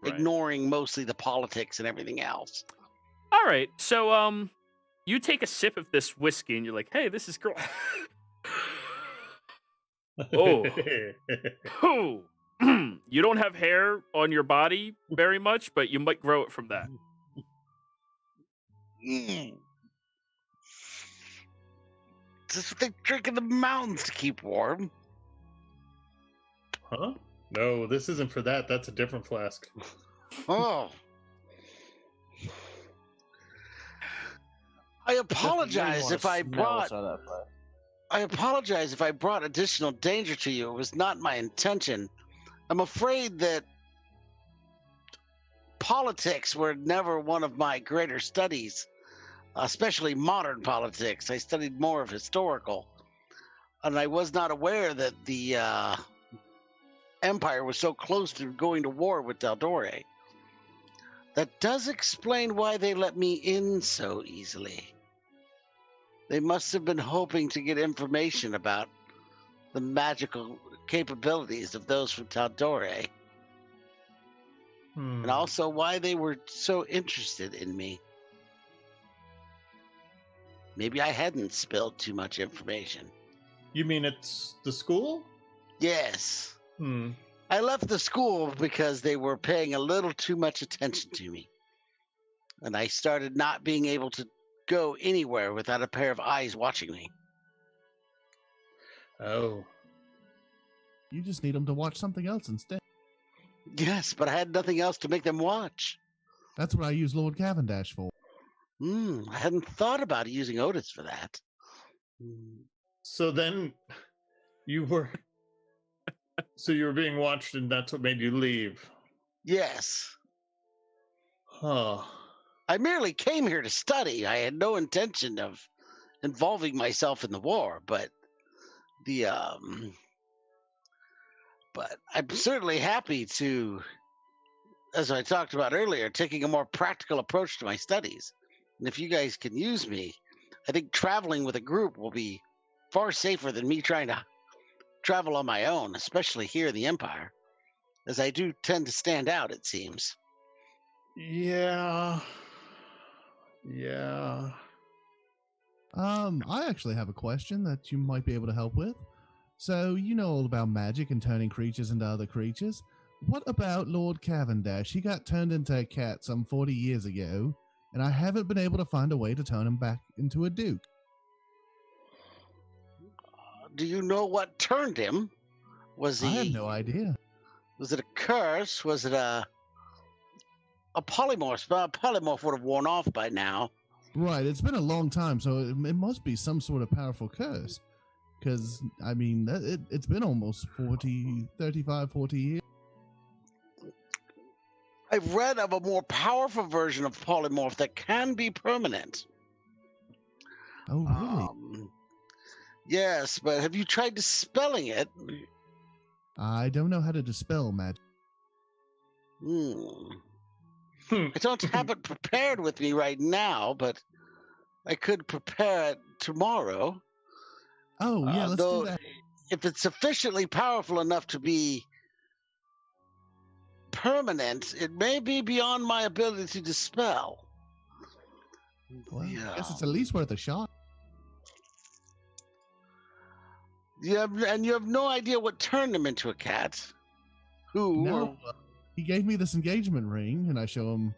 Right. ignoring mostly the politics and everything else. All right. So, you take a sip of this whiskey and you're like, "Hey, this is cool." Oh. Oh. You don't have hair on your body very much, but you might grow it from that. Mm. This is what they drink in the mountains to keep warm. Huh? No, this isn't for that. That's a different flask. Oh. I apologize if I brought additional danger to you. It was not my intention. I'm afraid that politics were never one of my greater studies, especially modern politics. I studied more of historical, and I was not aware that the Empire was so close to going to war with Tal'Dorei. That does explain why they let me in so easily. They must have been hoping to get information about the magical capabilities of those from Tal'Dorei, and also why they were so interested in me. Maybe I hadn't spilled too much information. You mean it's the school? Yes. Hmm. I left the school because they were paying a little too much attention to me. And I started not being able to go anywhere without a pair of eyes watching me. Oh. You just need them to watch something else instead. Yes, but I had nothing else to make them watch. That's what I use Lord Cavendash for. I hadn't thought about using Otis for that. So then you were being watched and that's what made you leave. Yes. Huh. I merely came here to study. I had no intention of involving myself in the war, but I'm certainly happy to, as I talked about earlier, taking a more practical approach to my studies. And if you guys can use me, I think traveling with a group will be far safer than me trying to travel on my own, especially here in the Empire, as I do tend to stand out, it seems. Yeah. I actually have a question that you might be able to help with. So, you know all about magic and turning creatures into other creatures. What about Lord Cavendash? He got turned into a cat some 40 years ago, and I haven't been able to find a way to turn him back into a duke. Do you know what turned him? I have no idea. Was it a curse? Was it a polymorph? A polymorph would have worn off by now. Right, it's been a long time, so it must be some sort of powerful curse. Because, I mean, it's been almost 35, 40 years. I've read of a more powerful version of polymorph that can be permanent. Oh, really? Yes, but have you tried dispelling it? I don't know how to dispel magic. I don't have it prepared with me right now, but I could prepare it tomorrow. Oh, yeah, let's do that. If it's sufficiently powerful enough to be permanent, it may be beyond my ability to dispel. Well, I guess it's at least worth a shot. You have no idea what turned him into a cat. Who? No, he gave me this engagement ring, and I show him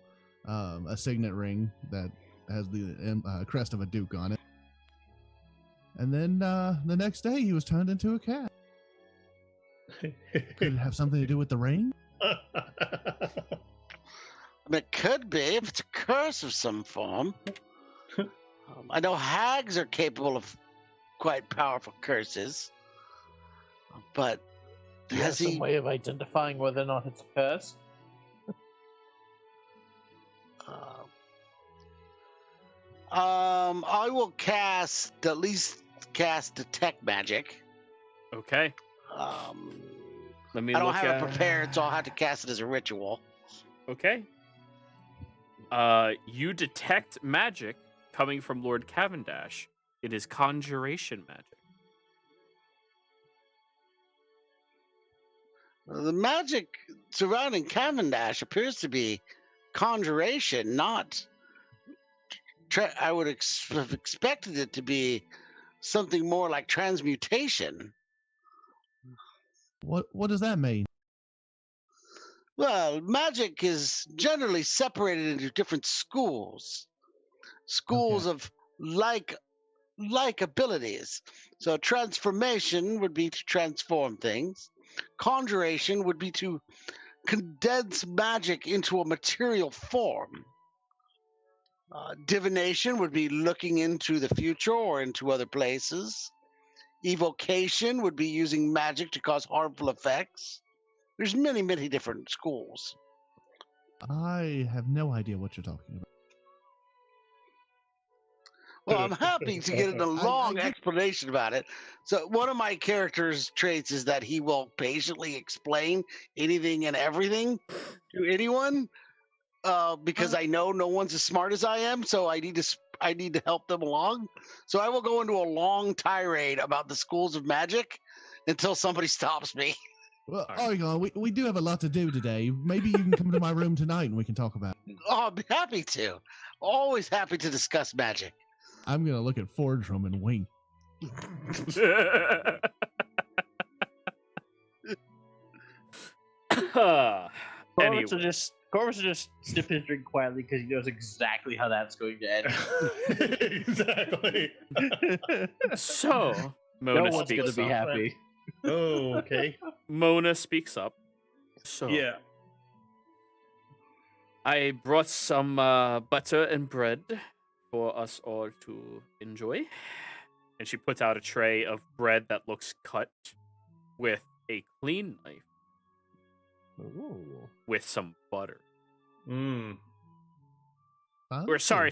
a signet ring that has the crest of a duke on it. And then the next day, he was turned into a cat. Could it have something to do with the ring? I mean, it could be if it's a curse of some form. I know hags are capable of quite powerful curses, but Has some way of identifying whether or not it's a curse? I will at least cast detect magic. Okay. Let me I don't look have at... it prepared, so I'll have to cast it as a ritual. Okay. You detect magic coming from Lord Cavendash. It is conjuration magic. The magic surrounding Cavendash appears to be conjuration, not. I would have expected it to be something more like transmutation. What does that mean? Well, magic is generally separated into different schools. Schools of like abilities. So transformation would be to transform things. Conjuration would be to condense magic into a material form. Divination would be looking into the future or into other places. Evocation would be using magic to cause harmful effects. There's many, many different schools. I have no idea what you're talking about. Well, I'm happy to get into a long get- explanation about it. So one of my character's traits is that he will patiently explain anything and everything to anyone, because I know no one's as smart as I am. So I need to help them along. So I will go into a long tirade about the schools of magic until somebody stops me. Well, All right. Oregon, we do have a lot to do today. Maybe you can come to my room tonight and we can talk about it. Oh, I'll be happy to. Always happy to discuss magic. I'm going to look at Fordrum and wink. Anyway. Corvus will just sip his drink quietly because he knows exactly how that's going to end. Exactly. So, No Mona one's going to speaks be up. happy. Oh, okay. Mona speaks up. So, Yeah. I brought some butter and bread for us all to enjoy. And she puts out a tray of bread that looks cut with a clean knife Ooh. with some butter. Mm. Or sorry.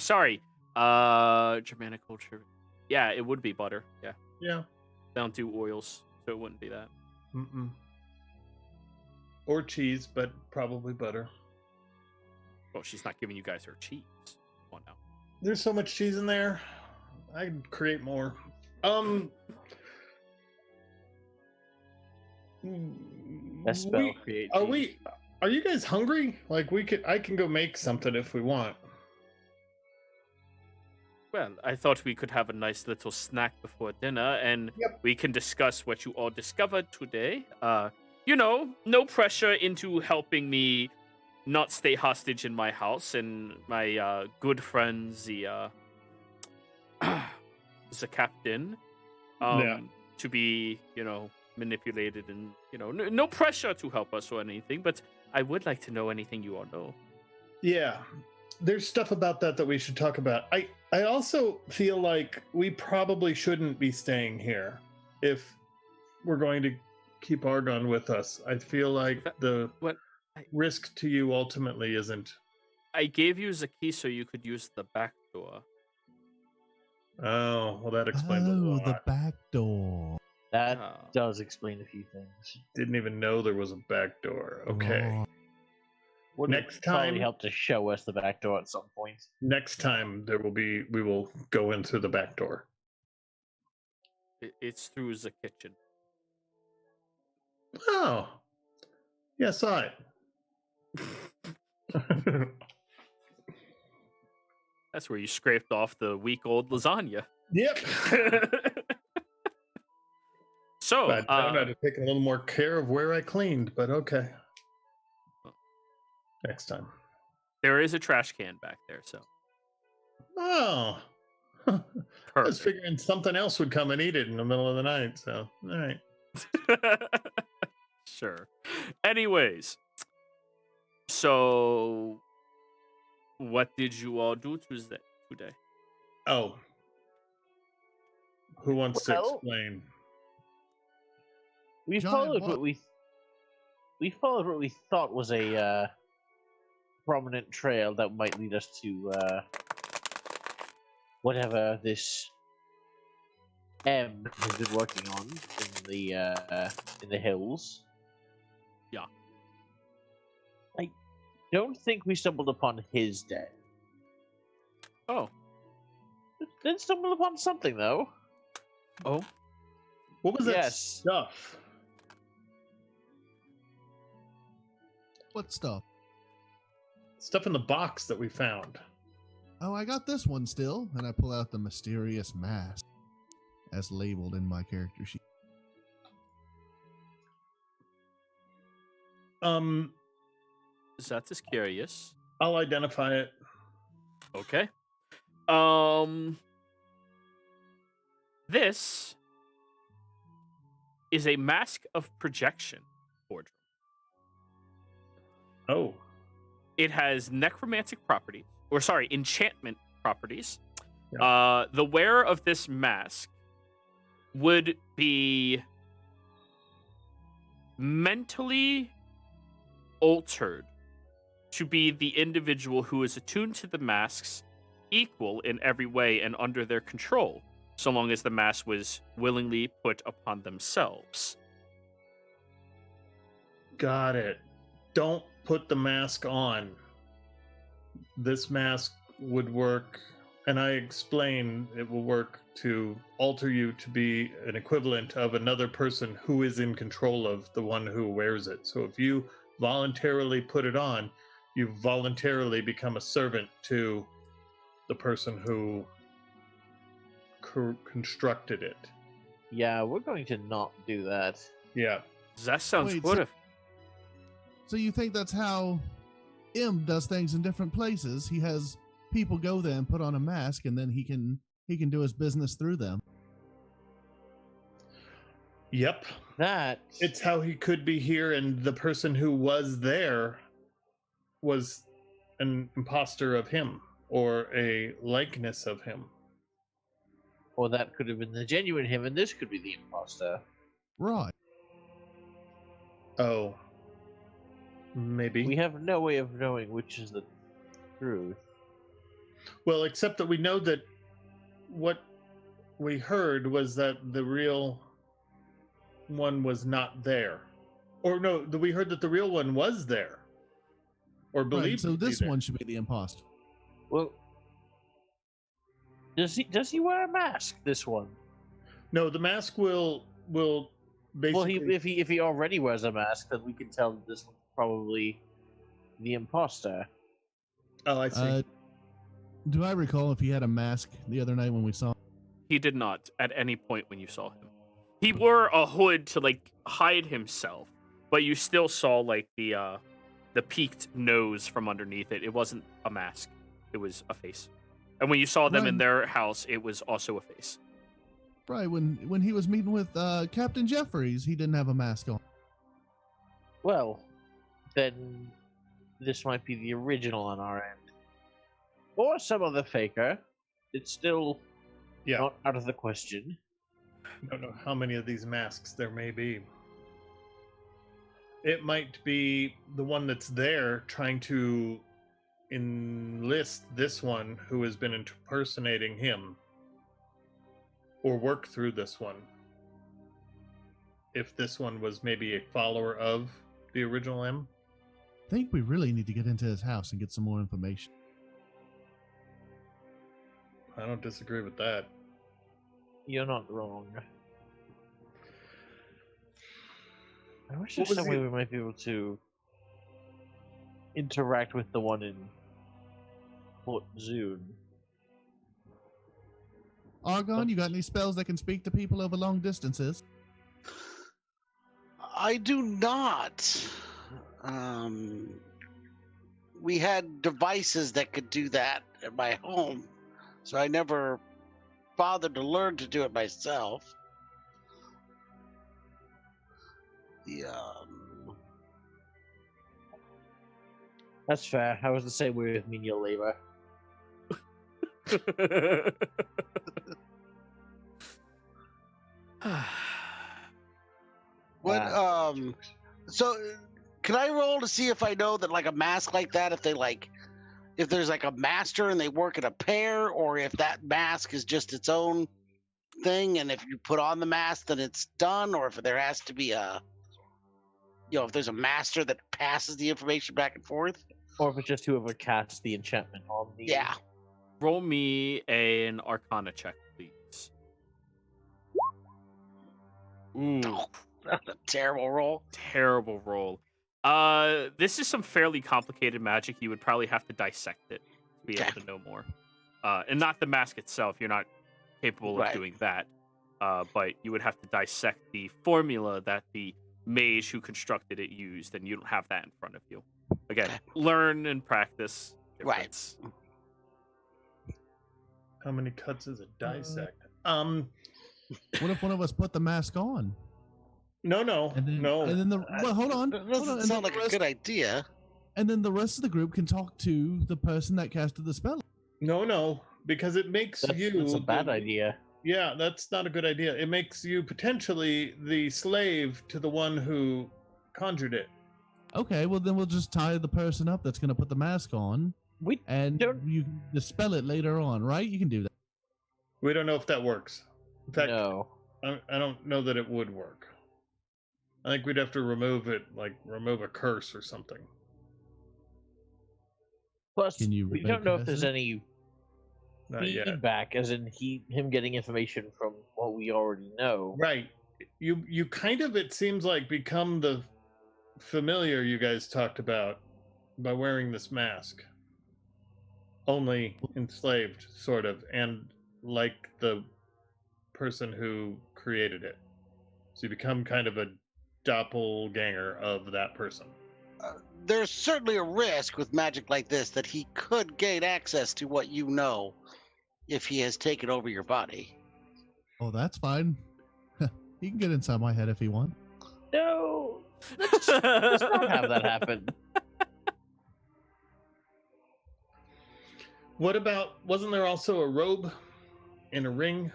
Germanic culture. Yeah, it would be butter. Yeah. Yeah. They don't do oils, so it wouldn't be that. Mm-mm. Or cheese, but probably butter. Well, she's not giving you guys her cheese. Come on now. There's so much cheese in there. I'd create more. That spell create. Are you guys hungry? Like I can go make something if we want. Well, I thought we could have a nice little snack before dinner, and we can discuss what you all discovered today. No pressure into helping me not stay hostage in my house, and my good friends, the captain, to be, manipulated, and no pressure to help us or anything. But I would like to know anything you all know. Yeah, there's stuff about that we should talk about. I also feel like we probably shouldn't be staying here if we're going to keep Argon with us. I feel like the risk to you ultimately isn't. I gave you the key so you could use the back door. Oh, well, that explains a lot. the back door. That does explain a few things. Didn't even know there was a back door. Okay. Oh. Would Next probably time- help to show us the back door at some point. Next time we will go in through the back door. It's through the kitchen. Oh. Yeah, I saw it. That's where you scraped off the week-old lasagna. Yep. So, I had to take a little more care of where I cleaned, but okay. Next time. there is a trash can back there, so. Oh. I was Perfect. figuring something else would come and eat it in the middle of the night, so all right. Sure. Anyways, so what did you all do today? Oh. Who wants to Well- explain? We John, followed what- we followed what we thought was a prominent trail that might lead us to whatever this M has been working on in the hills. Yeah. I don't think we stumbled upon his den. Oh. Did stumble upon something though. Oh. What was that Yes. stuff? What stuff? Stuff in the box that we found. Oh, I got this one still, and I pull out the mysterious mask, as labeled in my character sheet. That is curious. I'll identify it. Okay. This is a mask of projection, Bordrum. Oh. It has necromantic properties, or sorry, enchantment properties. Yeah. The wearer of this mask would be mentally altered to be the individual who is attuned to the mask's equal in every way and under their control, so long as the mask was willingly put upon themselves. Got it. Don't put the mask on. This mask would work, and I explain it will work to alter you to be an equivalent of another person who is in control of the one who wears it. So if you voluntarily put it on, you voluntarily become a servant to the person who constructed it. Yeah, we're going to not do that. Yeah. That sounds Wait, good. So you think that's how M does things in different places? He has people go there and put on a mask, and then he can do his business through them. Yep. That It's how he could be here, and the person who was there was an imposter of him or a likeness of him. or that could have been the genuine him, and this could be the imposter. Right. Oh. Maybe. We have no way of knowing which is the truth. Well, except that we know that what we heard was that the real one was not there. Or no, we heard that the real one was there. Or Right. believed So to be this there. one should be the imposter. Well, does he wear a mask? This one. No, the mask will basically. Well, if he already wears a mask, then we can tell that this one's probably the imposter. Oh, I see. Do I recall if he had a mask the other night when we saw him? He did not at any point when you saw him. He wore a hood to like hide himself, but you still saw like the peaked nose from underneath it. It wasn't a mask; it was a face. And when you saw them in Right. their house, it was also a face. Right, when he was meeting with Captain Jeffries, he didn't have a mask on. Well, then this might be the original on our end, or some other faker. It's still Yeah. not out of the question. I don't know how many of these masks there may be. It might be the one that's there trying to enlist this one who has been impersonating him, or work through this one. If this one was maybe a follower of the original M. I think we really need to get into his house and get some more information. I don't disagree with that. You're not wrong. I wish What there's was some way the- we might be able to interact with the one in Port Zune. Argon, you got any spells that can speak to people over long distances? I do not. We had devices that could do that at my home, so I never bothered to learn to do it myself. That's fair. I was the same way with menial labor. What? So, can I roll to see if I know that like a mask like that, if there's like a master and they work in a pair, or if that mask is just its own thing, and if you put on the mask, then it's done, or if there has to be a, if there's a master that passes the information back and forth. Or if it's just whoever casts the enchantment on the. Yeah. Roll me an Arcana check, please. Ooh, Oh, that's a terrible roll. terrible roll. This is some fairly complicated magic. You would probably have to dissect it to be able Okay. to know more. And not the mask itself. You're not capable of Right. doing that. But you would have to dissect the formula that the mage who constructed it used, and you don't have that in front of you. Again, Okay. learn and practice. Right. difference. How many cuts is a dissect? What if one of us put the mask on? No, And then, no. And then hold on. That Hold on. doesn't And then sound the like a rest- good idea. And then the rest of the group can talk to the person that casted the spell. No, because it makes That's a bad idea. Yeah, that's not a good idea. It makes you potentially the slave to the one who conjured it. Okay, well then we'll just tie the person up that's going to put the mask on, We and Don't- you can dispel it later on, right? You can do that. We don't know if that works. In fact, no. I don't know that it would work. I think we'd have to remove it, like remove a curse or something. Plus, Can you we remake don't know if it? there's any Not yet. feedback, as in him getting information from what we already know. Right. You kind of, it seems like, become the familiar you guys talked about by wearing this mask. Only enslaved, sort of, and like the person who created it. So you become kind of a doppelganger of that person. There's certainly a risk with magic like this that he could gain access to what you know if he has taken over your body. Oh, that's fine. He can get inside my head if he wants. No, let's not have that happen. What about, wasn't there also a robe and a ring?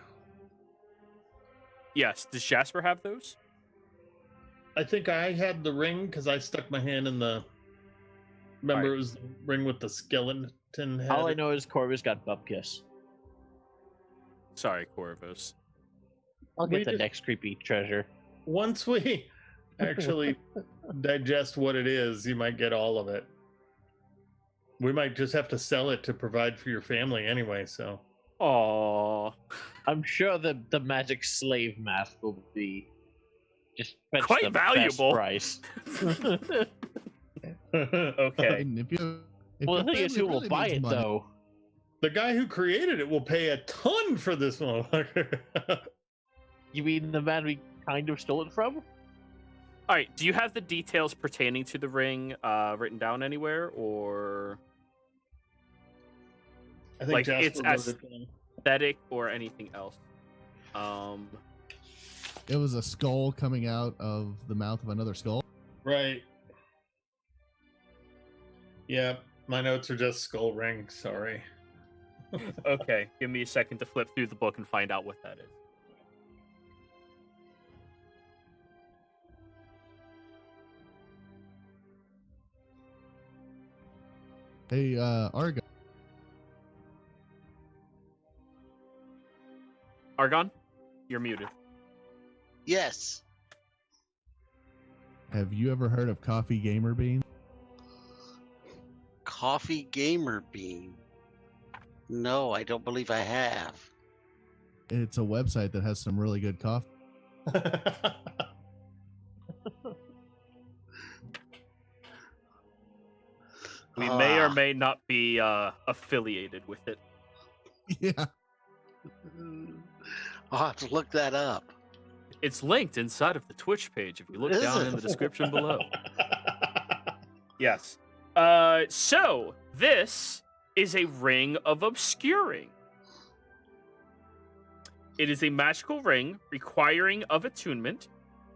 Yes. Does Jasper have those? I think I had the ring because I stuck my hand in the. Remember, Right. it was the ring with the skeleton head. All I know is Corvus got Bupkis. Sorry, Corvus. I'll We get the just- next creepy treasure. Once we actually digest what it is, you might get all of it. We might just have to sell it to provide for your family anyway. So Aww. I'm sure the magic slave mask will be just fetch Quite the valuable. best price. Okay. And if you, if Well, your the thing is, family who will really buy needs it money- though? the guy who created it will pay a ton for this motherfucker. You mean the man we kind of stole it from? All right. Do you have the details pertaining to the ring written down anywhere, or I think Like, Jasper it's wrote as- it down. aesthetic, or anything else? It was a skull coming out of the mouth of another skull. Right. Yeah, my notes are just skull ring. Sorry. Okay. Give me a second to flip through the book and find out what that is. Hey, Argo. Argon, you're muted. Yes. Have you ever heard of Coffee Gamer Bean? Coffee Gamer Bean. No, I don't believe I have. It's a website that has some really good coffee. We may or Ah. may not be affiliated with it. Yeah. I'll have to look that up. It's linked inside of the Twitch page if you look Is down it? in the description below. Yes. So this is a ring of obscuring. It is a magical ring requiring of attunement.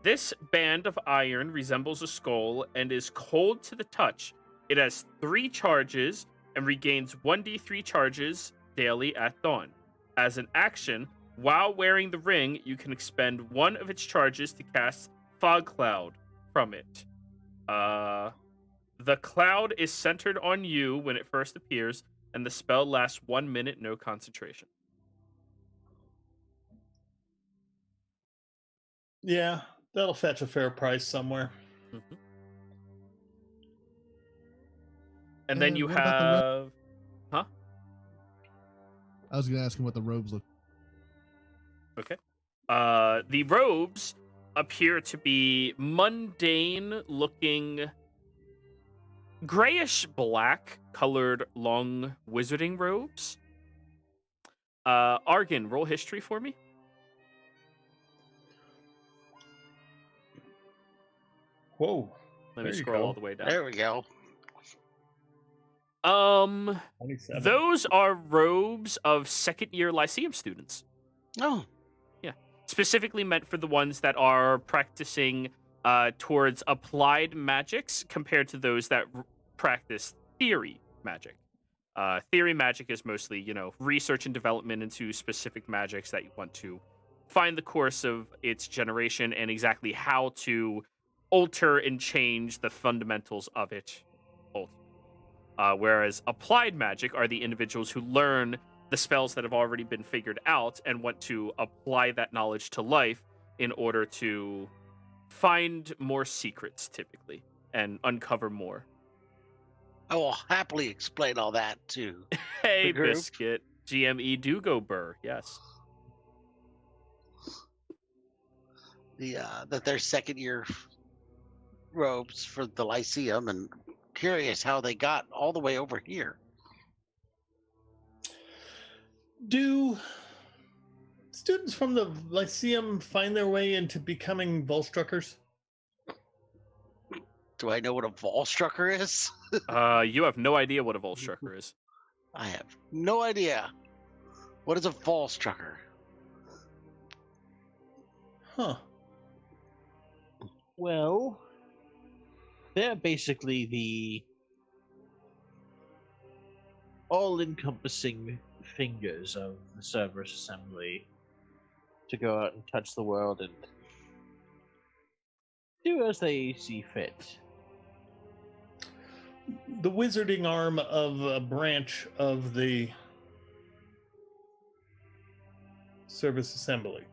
This band of iron resembles a skull and is cold to the touch. It has 3 charges and regains 1d3 charges daily at dawn. As an action, while wearing the ring, you can expend 1 of its charges to cast Fog Cloud from it. The cloud is centered on you when it first appears, and the spell lasts 1 minute, no concentration. Yeah, that'll fetch a fair price somewhere. Mhm. And then you what about the have, huh? I was going to ask him what the robes look. Okay. The robes appear to be mundane-looking, grayish-black colored long wizarding robes. Argon, roll history for me. Whoa. Let me There you scroll go. all the way down. There we go. 27. Those are robes of second-year Lyceum students. Oh, Specifically meant for the ones that are practicing towards applied magics compared to those that practice theory magic. Theory magic is mostly, research and development into specific magics that you want to find the course of its generation and exactly how to alter and change the fundamentals of it. Whereas applied magic are the individuals who learn the spells that have already been figured out and want to apply that knowledge to life in order to find more secrets, typically, and uncover more. I will happily explain all that to Hey, the group. Biscuit. GME do go burr, yes. That they're second year robes for the Lyceum, and curious how they got all the way over here. Do students from the Lyceum find their way into becoming Volstruckers? Do I know what a Volstrucker is? You have no idea what a Volstrucker is. I have no idea. What is a Volstrucker? Huh. Well, they're basically the all-encompassing fingers of the Cerberus Assembly to go out and touch the world and do as they see fit. The wizarding arm of a branch of the Service Assembly.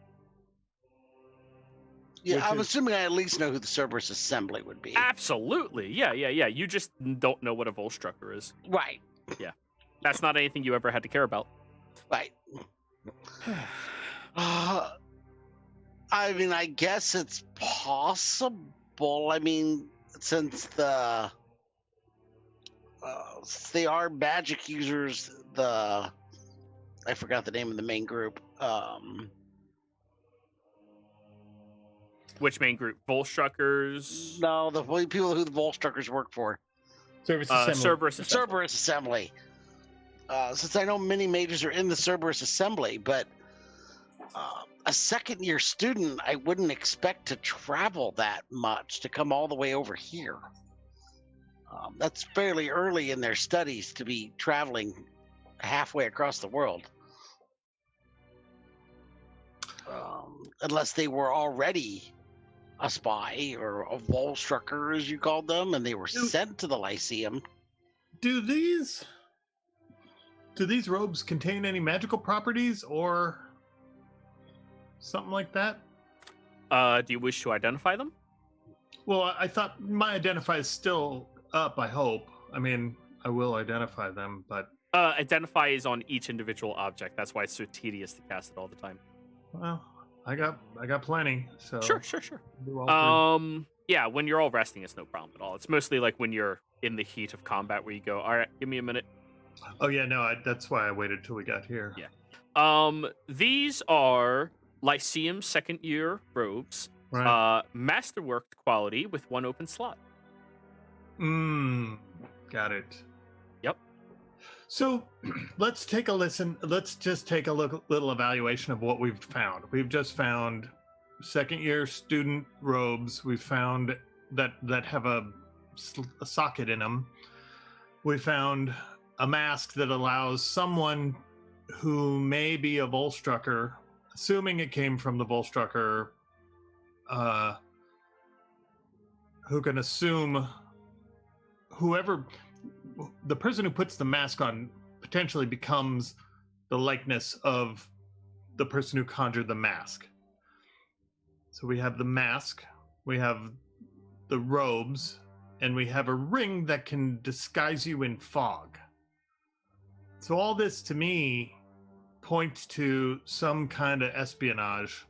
Yeah, Which I'm is- assuming I at least know who the Cerberus Assembly would be. Absolutely. Yeah. You just don't know what a Volstrucker is. Right, That's not anything you ever had to care about. right. I mean, I guess it's possible. I mean, since they are magic users, I forgot the name of the main group. Which main group? Volstruckers? No, the people who the Volstruckers work for. Service Assembly. Cerberus The Assembly. Cerberus Assembly. Since I know many mages are in the Cerberus Assembly, but a second year student, I wouldn't expect to travel that much to come all the way over here. That's fairly early in their studies to be traveling halfway across the world. Unless they were already a spy or a Volstrucker, as you called them, and they were sent to the Lyceum. Do these robes contain any magical properties or something like that? Do you wish to identify them? Well, I thought my identify is still up, I hope. I mean, I will identify them, but Identify is on each individual object. That's why it's so tedious to cast it all the time. well, I got plenty. So Sure. do all three. Yeah, when you're all resting, it's no problem at all. It's mostly like when you're in the heat of combat where you go, all right, give me a minute. Oh yeah, no, that's why I waited till we got here. Yeah. These are Lyceum second year robes. Right. Masterworked quality with one open slot. Got it. Yep. So let's take a listen. Let's just take a little evaluation of what we've found. We've just found second year student robes. We found that have a socket in them. We found a mask that allows someone who may be a Volstrucker, assuming it came from the Volstrucker, who can assume the person who puts the mask on potentially becomes the likeness of the person who conjured the mask. So we have the mask, we have the robes, and we have a ring that can disguise you in fog. So all this to me points to some kind of espionage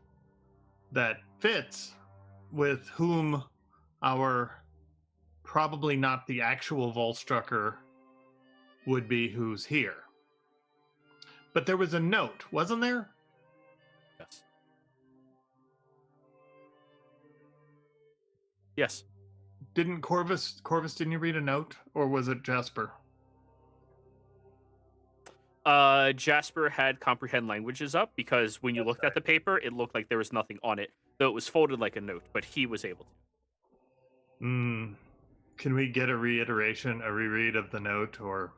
that fits with whom our probably not the actual Volstrucker would be who's here. But there was a note, wasn't there? Yes. Yes. Didn't Corvus, didn't you read a note? Or was it Jasper? Jasper had comprehend languages up because when you looked at the paper, it looked like there was nothing on it, though it was folded like a note, but he was able to. Can we get a reread of the note, or...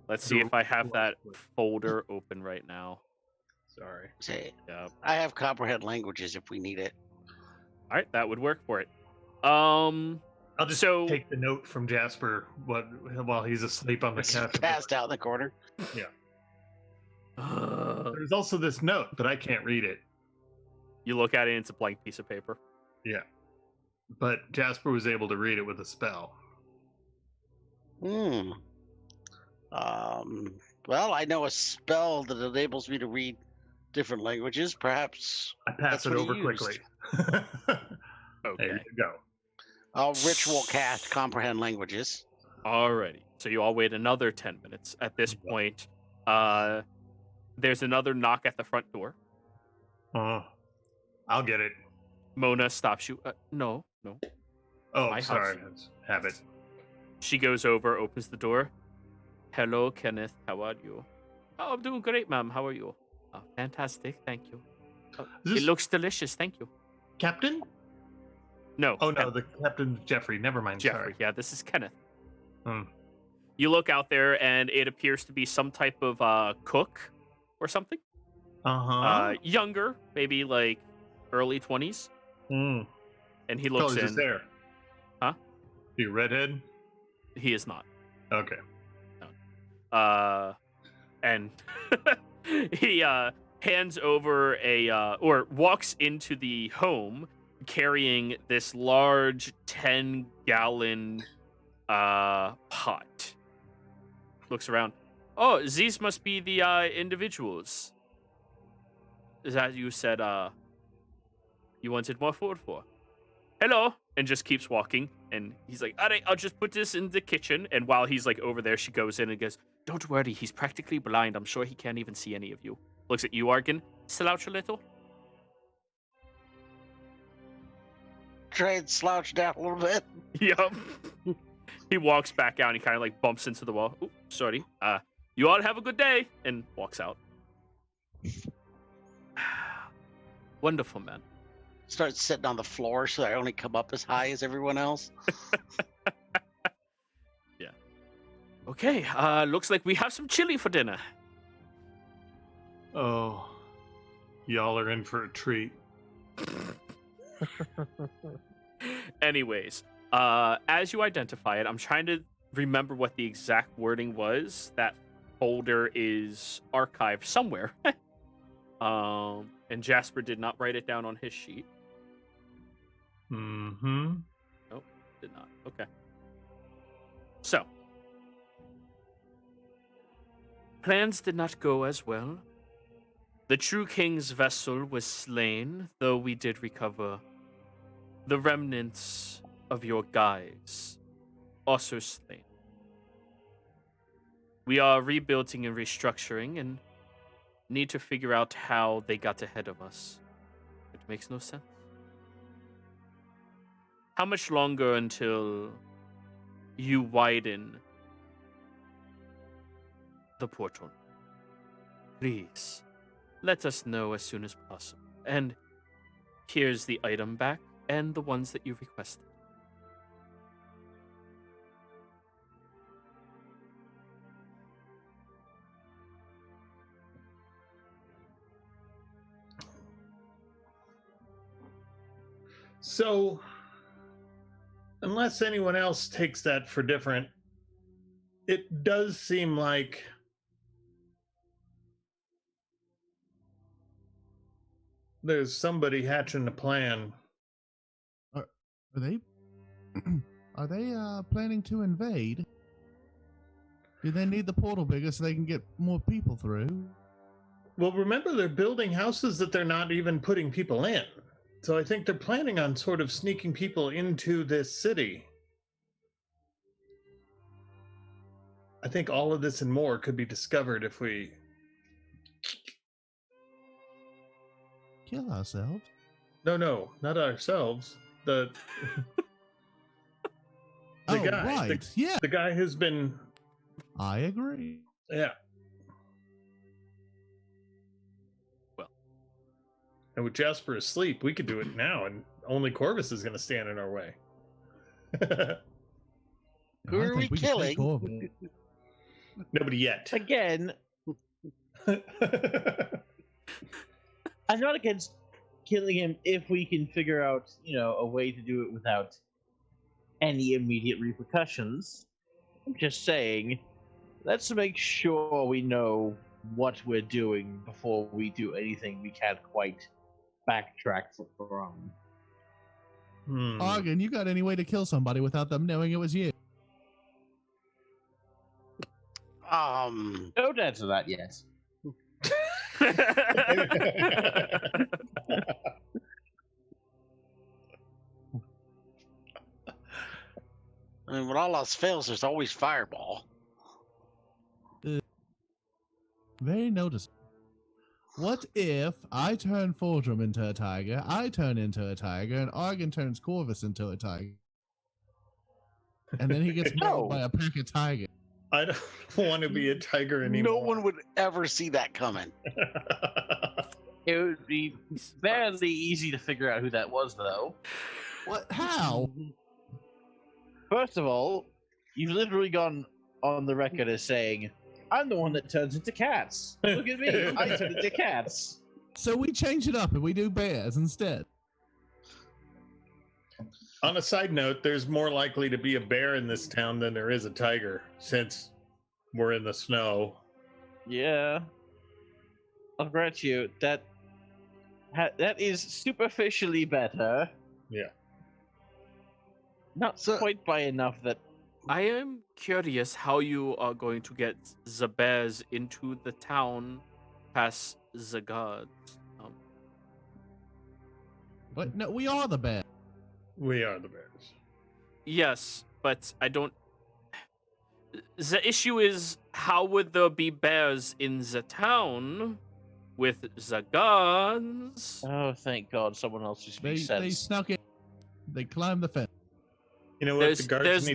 Let's see if I have that folder open right now. Sorry. Say, Yeah. I have comprehend languages if we need it. All right, that would work for it. I'll just So- take the note from Jasper while he's asleep on the It's couch. passed out in the corner. There's also this note, but I can't read it. You look at it, and it's a blank piece of paper. Yeah. But Jasper was able to read it with a spell. Hmm. Well, I know a spell that enables me to read different languages. Perhaps I pass That's it what he over used. quickly. Okay. There you go. I'll ritual cast comprehend languages. Alrighty. So you all wait another 10 minutes. At this point, there's another knock at the front door. I'll get it. Mona stops you. No. Oh, My sorry. house. Have it. She goes over, opens the door. Hello, Kenneth. How are you? Oh, I'm doing great, ma'am. How are you? Oh, fantastic. Thank you. Oh, Is this it looks delicious. Thank you. Captain? No. Oh, no, the Captain's Jeffrey. Never mind. Jeffrey. Sorry. Yeah, this is Kenneth. Hmm. You look out there, and it appears to be some type of cook or something. Uh-huh. Younger, maybe like early 20s. Hmm. And he looks Color's his in. hair. Huh? You redhead? He is not. Okay. And he hands over or walks into the home carrying this large 10-gallon pot. Looks around. Oh, these must be the individuals. Is that you said you wanted more food for? Hello, and just keeps walking. And he's like, all right, I'll just put this in the kitchen. And while he's like over there, she goes in and goes, don't worry, he's practically blind. I'm sure he can't even see any of you. Looks at you, Argan. Slouch a little. Try and slouch down a little bit. Yup. He walks back out and he kind of like bumps into the wall. Ooh, sorry. You all have a good day. And walks out. Wonderful, man. Start sitting on the floor so I only come up as high as everyone else. Yeah. Okay, looks like we have some chili for dinner. Oh. Y'all are in for a treat. Anyways, as you identify it, I'm trying to remember what the exact wording was. That folder is archived somewhere. And Jasper did not write it down on his sheet. Mm-hmm. Nope, did not. Okay. So, plans did not go as well. The true king's vessel was slain, though we did recover the remnants of your guys, also slain. We are rebuilding and restructuring and need to figure out how they got ahead of us. It makes no sense. How much longer until you widen the portal? Please, let us know as soon as possible. And here's the item back and the ones that you requested. So, unless anyone else takes that for different, it does seem like there's somebody hatching a plan. Are they? Are they planning to invade? Do they need the portal bigger so they can get more people through? Well, remember, they're building houses that they're not even putting people in. So I think they're planning on sort of sneaking people into this city. I think all of this and more could be discovered if we Kill ourselves? No, not ourselves. The guy. Right. Yeah, The guy who's been. I agree. Yeah. Well. And with Jasper asleep, we could do it now, and only Corvus is going to stand in our way. Who are we killing? Nobody yet. Again, I'm not against killing him if we can figure out, a way to do it without any immediate repercussions. I'm just saying, let's make sure we know what we're doing before we do anything we can't quite backtrack from. Argon, you got any way to kill somebody without them knowing it was you? Don't answer that yet. I mean, when all else fails, there's always Fireball. Very noticeable. What if I turn Fulgrim into a tiger, I turn into a tiger, and Argon turns Corvus into a tiger? And then he gets mauled by a pack of tigers. I don't want to be a tiger anymore. No one would ever see that coming. It would be fairly easy to figure out who that was, though. What? How? First of all, you've literally gone on the record as saying, I'm the one that turns into cats. Look at me, I turn into cats. So we change it up and we do bears instead. On a side note, there's more likely to be a bear in this town than there is a tiger, since we're in the snow. Yeah. I'll grant you, that is superficially better. Yeah. Not quite by enough that... I am curious how you are going to get the bears into the town past the guards. But no, we are the bear. We are the bears. Yes, but I don't... The issue is, how would there be bears in the town with the guards? Oh, thank God, someone else who They speaks sense. snuck in. They climbed the fence. You know what? The guards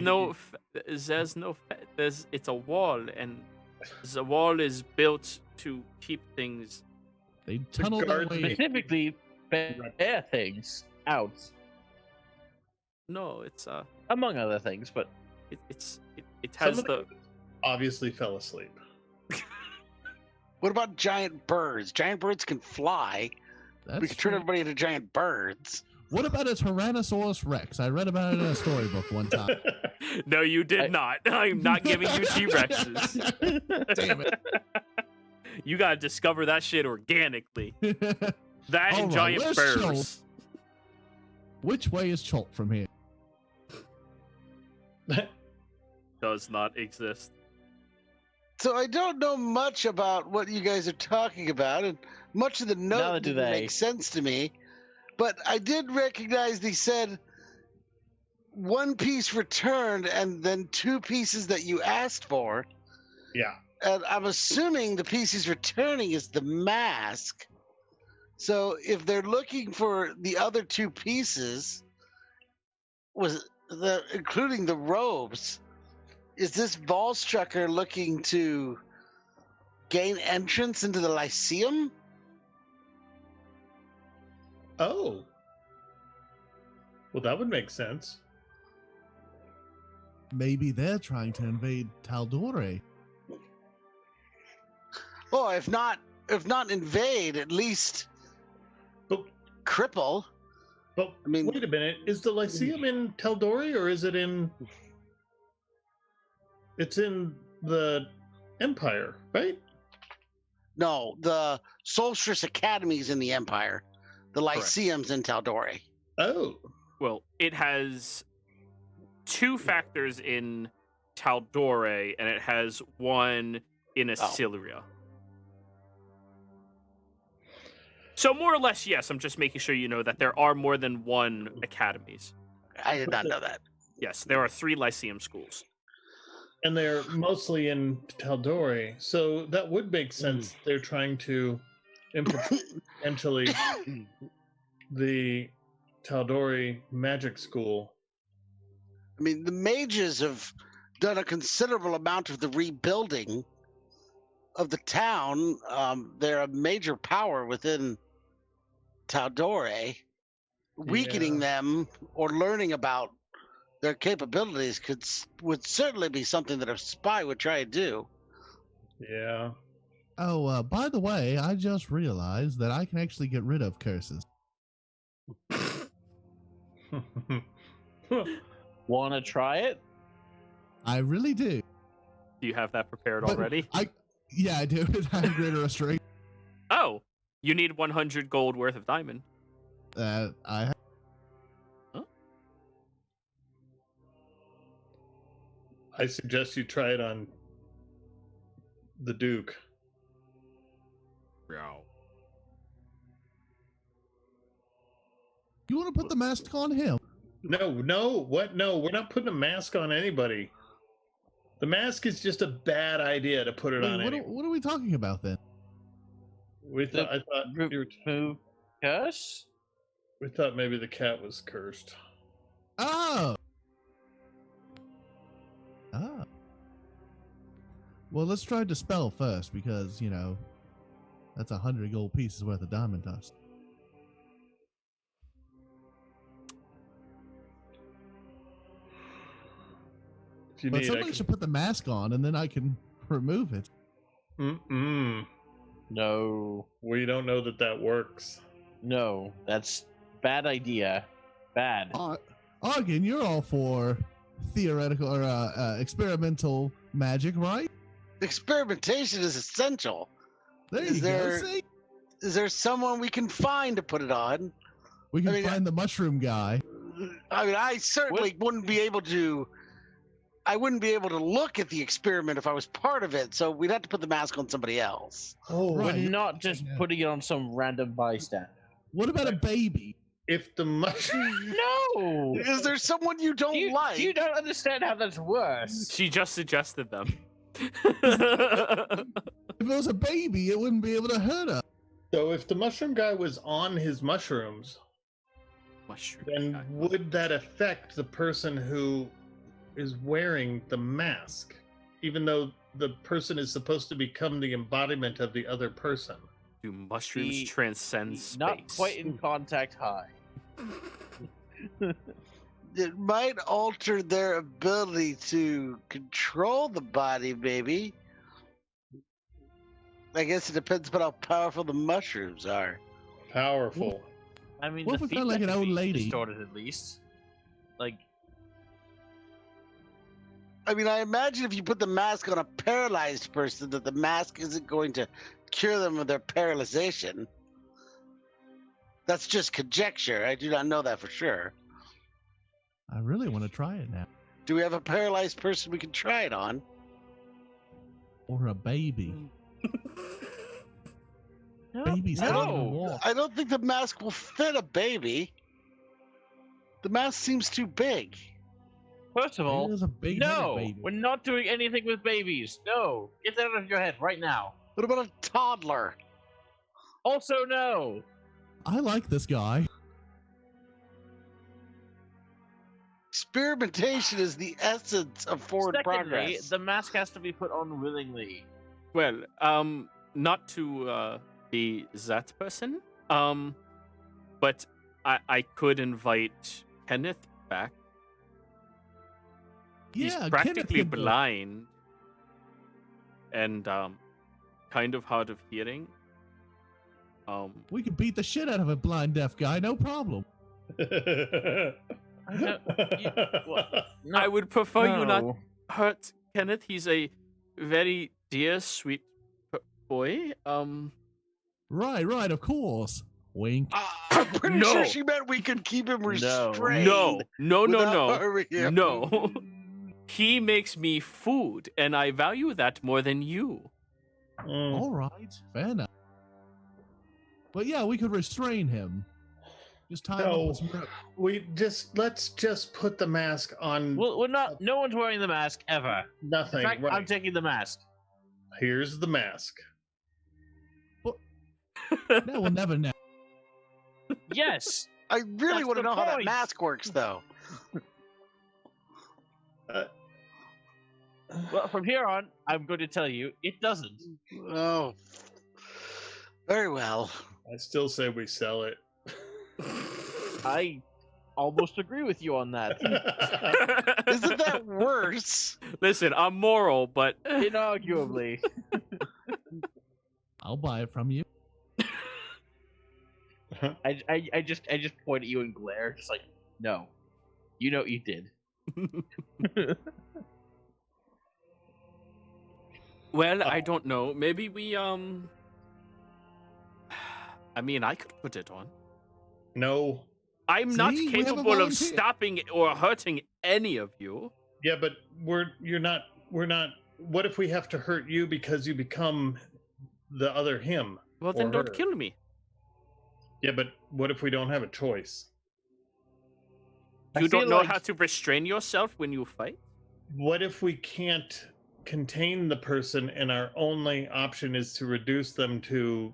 it's a wall, and the wall is built to keep things. They tunneled their guards way. Specifically, bear things out. No, it's Among other things, but... it has Somebody obviously fell asleep. What about giant birds? Giant birds can fly. That's We could turn true. everybody into giant birds. What about a Tyrannosaurus Rex? I read about it in a storybook one time. No, you did not. I'm not giving you T-Rexes. Damn it. You gotta discover that shit organically. That and All right, giant where's bears. Cholt? Which way is Cholt from here? Does not exist. So I don't know much about what you guys are talking about, and much of the Neither note do didn't they. make sense to me. But I did recognize they said one piece returned and then two pieces that you asked for. Yeah. And I'm assuming the piece he's returning is the mask. So if they're looking for the other two pieces, including the robes, is this Volstrucker looking to gain entrance into the Lyceum? Oh. Well, that would make sense. Maybe they're trying to invade Tal'Dorei. Well, if not invade, at least But, cripple. but I mean- wait a minute. Is the Lyceum in Tal'Dorei, or is it in... It's in the Empire, right? No, the Solstice Academy is in the Empire. the Lyceums in Tal'Dorei. Oh. Well, it has 2 factors in Tal'Dorei, and it has 1 in Asilia. So more or less, yes, I'm just making sure you know that there are more than 1 academies. I did not know that. Yes, there are 3 Lyceum schools. And they're mostly in Tal'Dorei, so that would make sense. They're trying to infiltrate potentially the Tal'Dorei magic school. I mean, the mages have done a considerable amount of the rebuilding of the town. They're a major power within Tal'Dorei. Weakening them or learning about their capabilities would certainly be something that a spy would try to do. Yeah. Oh, by the way, I just realized that I can actually get rid of curses. Want to try it? I really do. Do you have that prepared But already? Yeah, I do. I have greater restoration. Oh, you need 100 gold worth of diamond. I have. I suggest you try it on the Duke. You want to put the mask on him? No, what? No, we're not putting a mask on anybody. The mask is just a bad idea to put it on anyone. What are we talking about then? I thought Move curse? we thought maybe the cat was cursed. Oh. Ah. Well, let's try to spell first because, you know, that's 100 gold pieces worth of diamond dust. If you But need, somebody should put the mask on and then I can remove it. No. We don't know that works. No, that's bad idea. Bad. Argan, you're all for theoretical or experimental magic, right? Experimentation is essential. There Is you there- go. See? Is there someone we can find to put it on? We can I mean, find the mushroom guy. I mean, I certainly wouldn't be able to. I wouldn't be able to look at the experiment if I was part of it. So we'd have to put the mask on somebody else. Oh, Right. We're not just Yeah. putting it on some random bystander. What about a baby? if the mushroom. No! Is there someone you don't like? You don't understand how that's worse. She just suggested them. If it was a baby, it wouldn't be able to hurt us. So if the mushroom guy was on his mushrooms, Mushroom then guy. would that affect the person who is wearing the mask, even though the person is supposed to become the embodiment of the other person? Do mushrooms He- transcend space? Not quite in contact high. It might alter their ability to control the body, maybe. I guess it depends on how powerful the mushrooms are. Powerful. I mean, What the if we found, feedback like, an could old be lady? distorted at least. Like, I mean, I imagine if you put the mask on a paralyzed person, that the mask isn't going to cure them of their paralyzation. That's just conjecture. I do not know that for sure. I really want to try it now. Do we have a paralyzed person we can try it on? Or a baby. no, Babies can't even no. walk. I don't think the mask will fit a baby. The mask seems too big. First of all, Maybe there's a big no, baby. we're not doing anything with babies. No, get that out of your head right now. What about a toddler? Also, no. I like this guy. Experimentation is the essence of forward Secondly, progress. the mask has to be put on willingly. Well, not to be that person, but I could invite Kenneth back. He's Yeah, practically Kenneth can- blind and kind of hard of hearing. We could beat the shit out of a blind deaf guy, no problem. I don't, no, I would prefer you not no. hurt Kenneth. He's a very dear, sweet boy. Right, of course. Wink. I'm pretty No. sure she meant we could keep him restrained. No. without harming him. No. He makes me food, and I value that more than you. Mm. All right, fair enough. But yeah, we could restrain him. Just tie him up No, with some rope. let's just put the mask on. We're not. No one's wearing the mask ever. Nothing. In fact, right. I'm taking the mask. Here's the mask. No, we'll never know. Yes. I really That's want to the know how that point. mask works, though. Well, from here on, I'm going to tell you it doesn't. Oh, very well. I still say we sell it. I almost agree with you on that. Isn't that worse? Listen, I'm moral, but Inarguably. I'll buy it from you. I just point at you and glare, just like, no. You know what you did. well, I don't know. Maybe we I mean, I could put it on. No. I'm not See? We have a capable of volunteer. stopping or hurting any of you. Yeah, but we're not. What if we have to hurt you because you become the other him? Well, then Or don't her. kill me. Yeah, but what if we don't have a choice? I You don't feel know like- how to restrain yourself when you fight? What if we can't contain the person and our only option is to reduce them to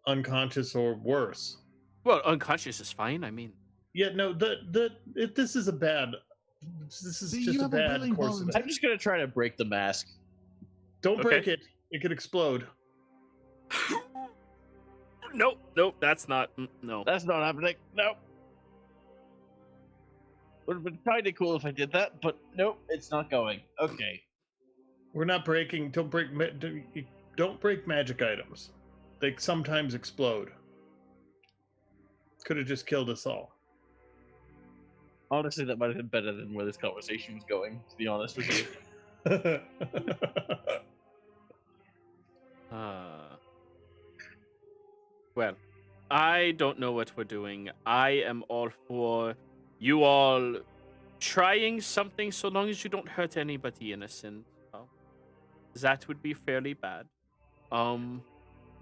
unconscious or worse? Well, unconscious is fine. I mean, Yeah, no, this is a bad. This is See, just you a have a bad willing course of volunteer. I'm just going to try to break the mask. Don't Okay. break it. It could explode. nope, that's not. No. That's not happening. Nope. Would have been kind of cool if I did that, but nope, it's not going. Okay. We're not breaking. Don't break magic items. They sometimes explode. Could have just killed us all. Honestly, that might have been better than where this conversation was going, to be honest with you. Well, I don't know what we're doing. I am all for you all trying something so long as you don't hurt anybody innocent. Well, that would be fairly bad.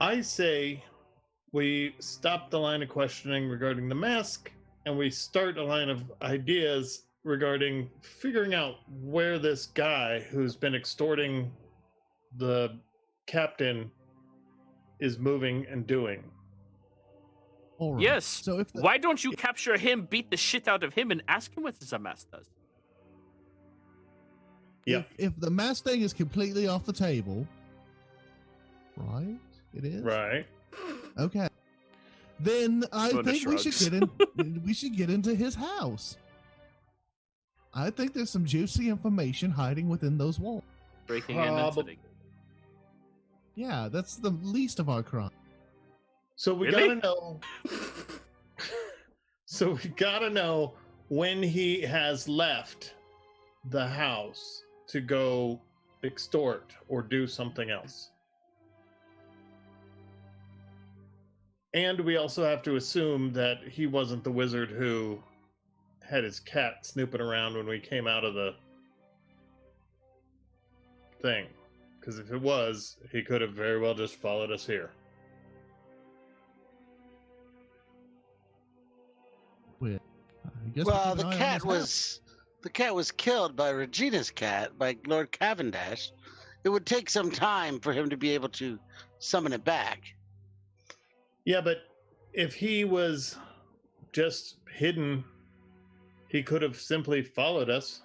I say we stop the line of questioning regarding the mask and we start a line of ideas regarding figuring out where this guy who's been extorting the captain is moving and doing. All right. Yes. So if the, Why don't you capture him, beat the shit out of him, and ask him what his mask does? Yeah. if the mask thing is completely off the table, right? It is. Right. Okay. Then I Mona think we should shrugs. we should get into his house. I think there's some juicy information hiding within those walls. Breaking in and Probably. sitting. Yeah, that's the least of our crime. So we Really? gotta know. So we gotta know when he has left the house to go extort or do something else. And we also have to assume that he wasn't the wizard who had his cat snooping around when we came out of the thing. Because if it was, he could have very well just followed us here. I guess we'll Well, keep an the eye on cat his house. was killed by Regina's cat, by Lord Cavendish. It would take some time for him to be able to summon it back. Yeah, but if he was just hidden, he could have simply followed us.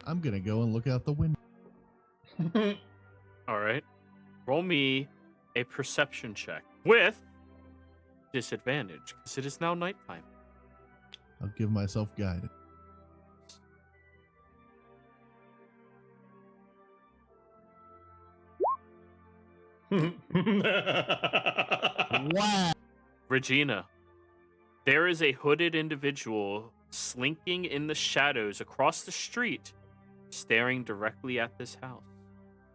I'm gonna go and look out the window. All right. Roll me a perception check with disadvantage because it is now nighttime. I'll give myself guidance. Wow. Regina, there is a hooded individual slinking in the shadows across the street, staring directly at this house.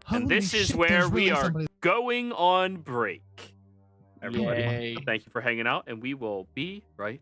And Holy this is shit, where there's we really are somebody- going on break. everybody. Yay. Thank you for hanging out, and we will be right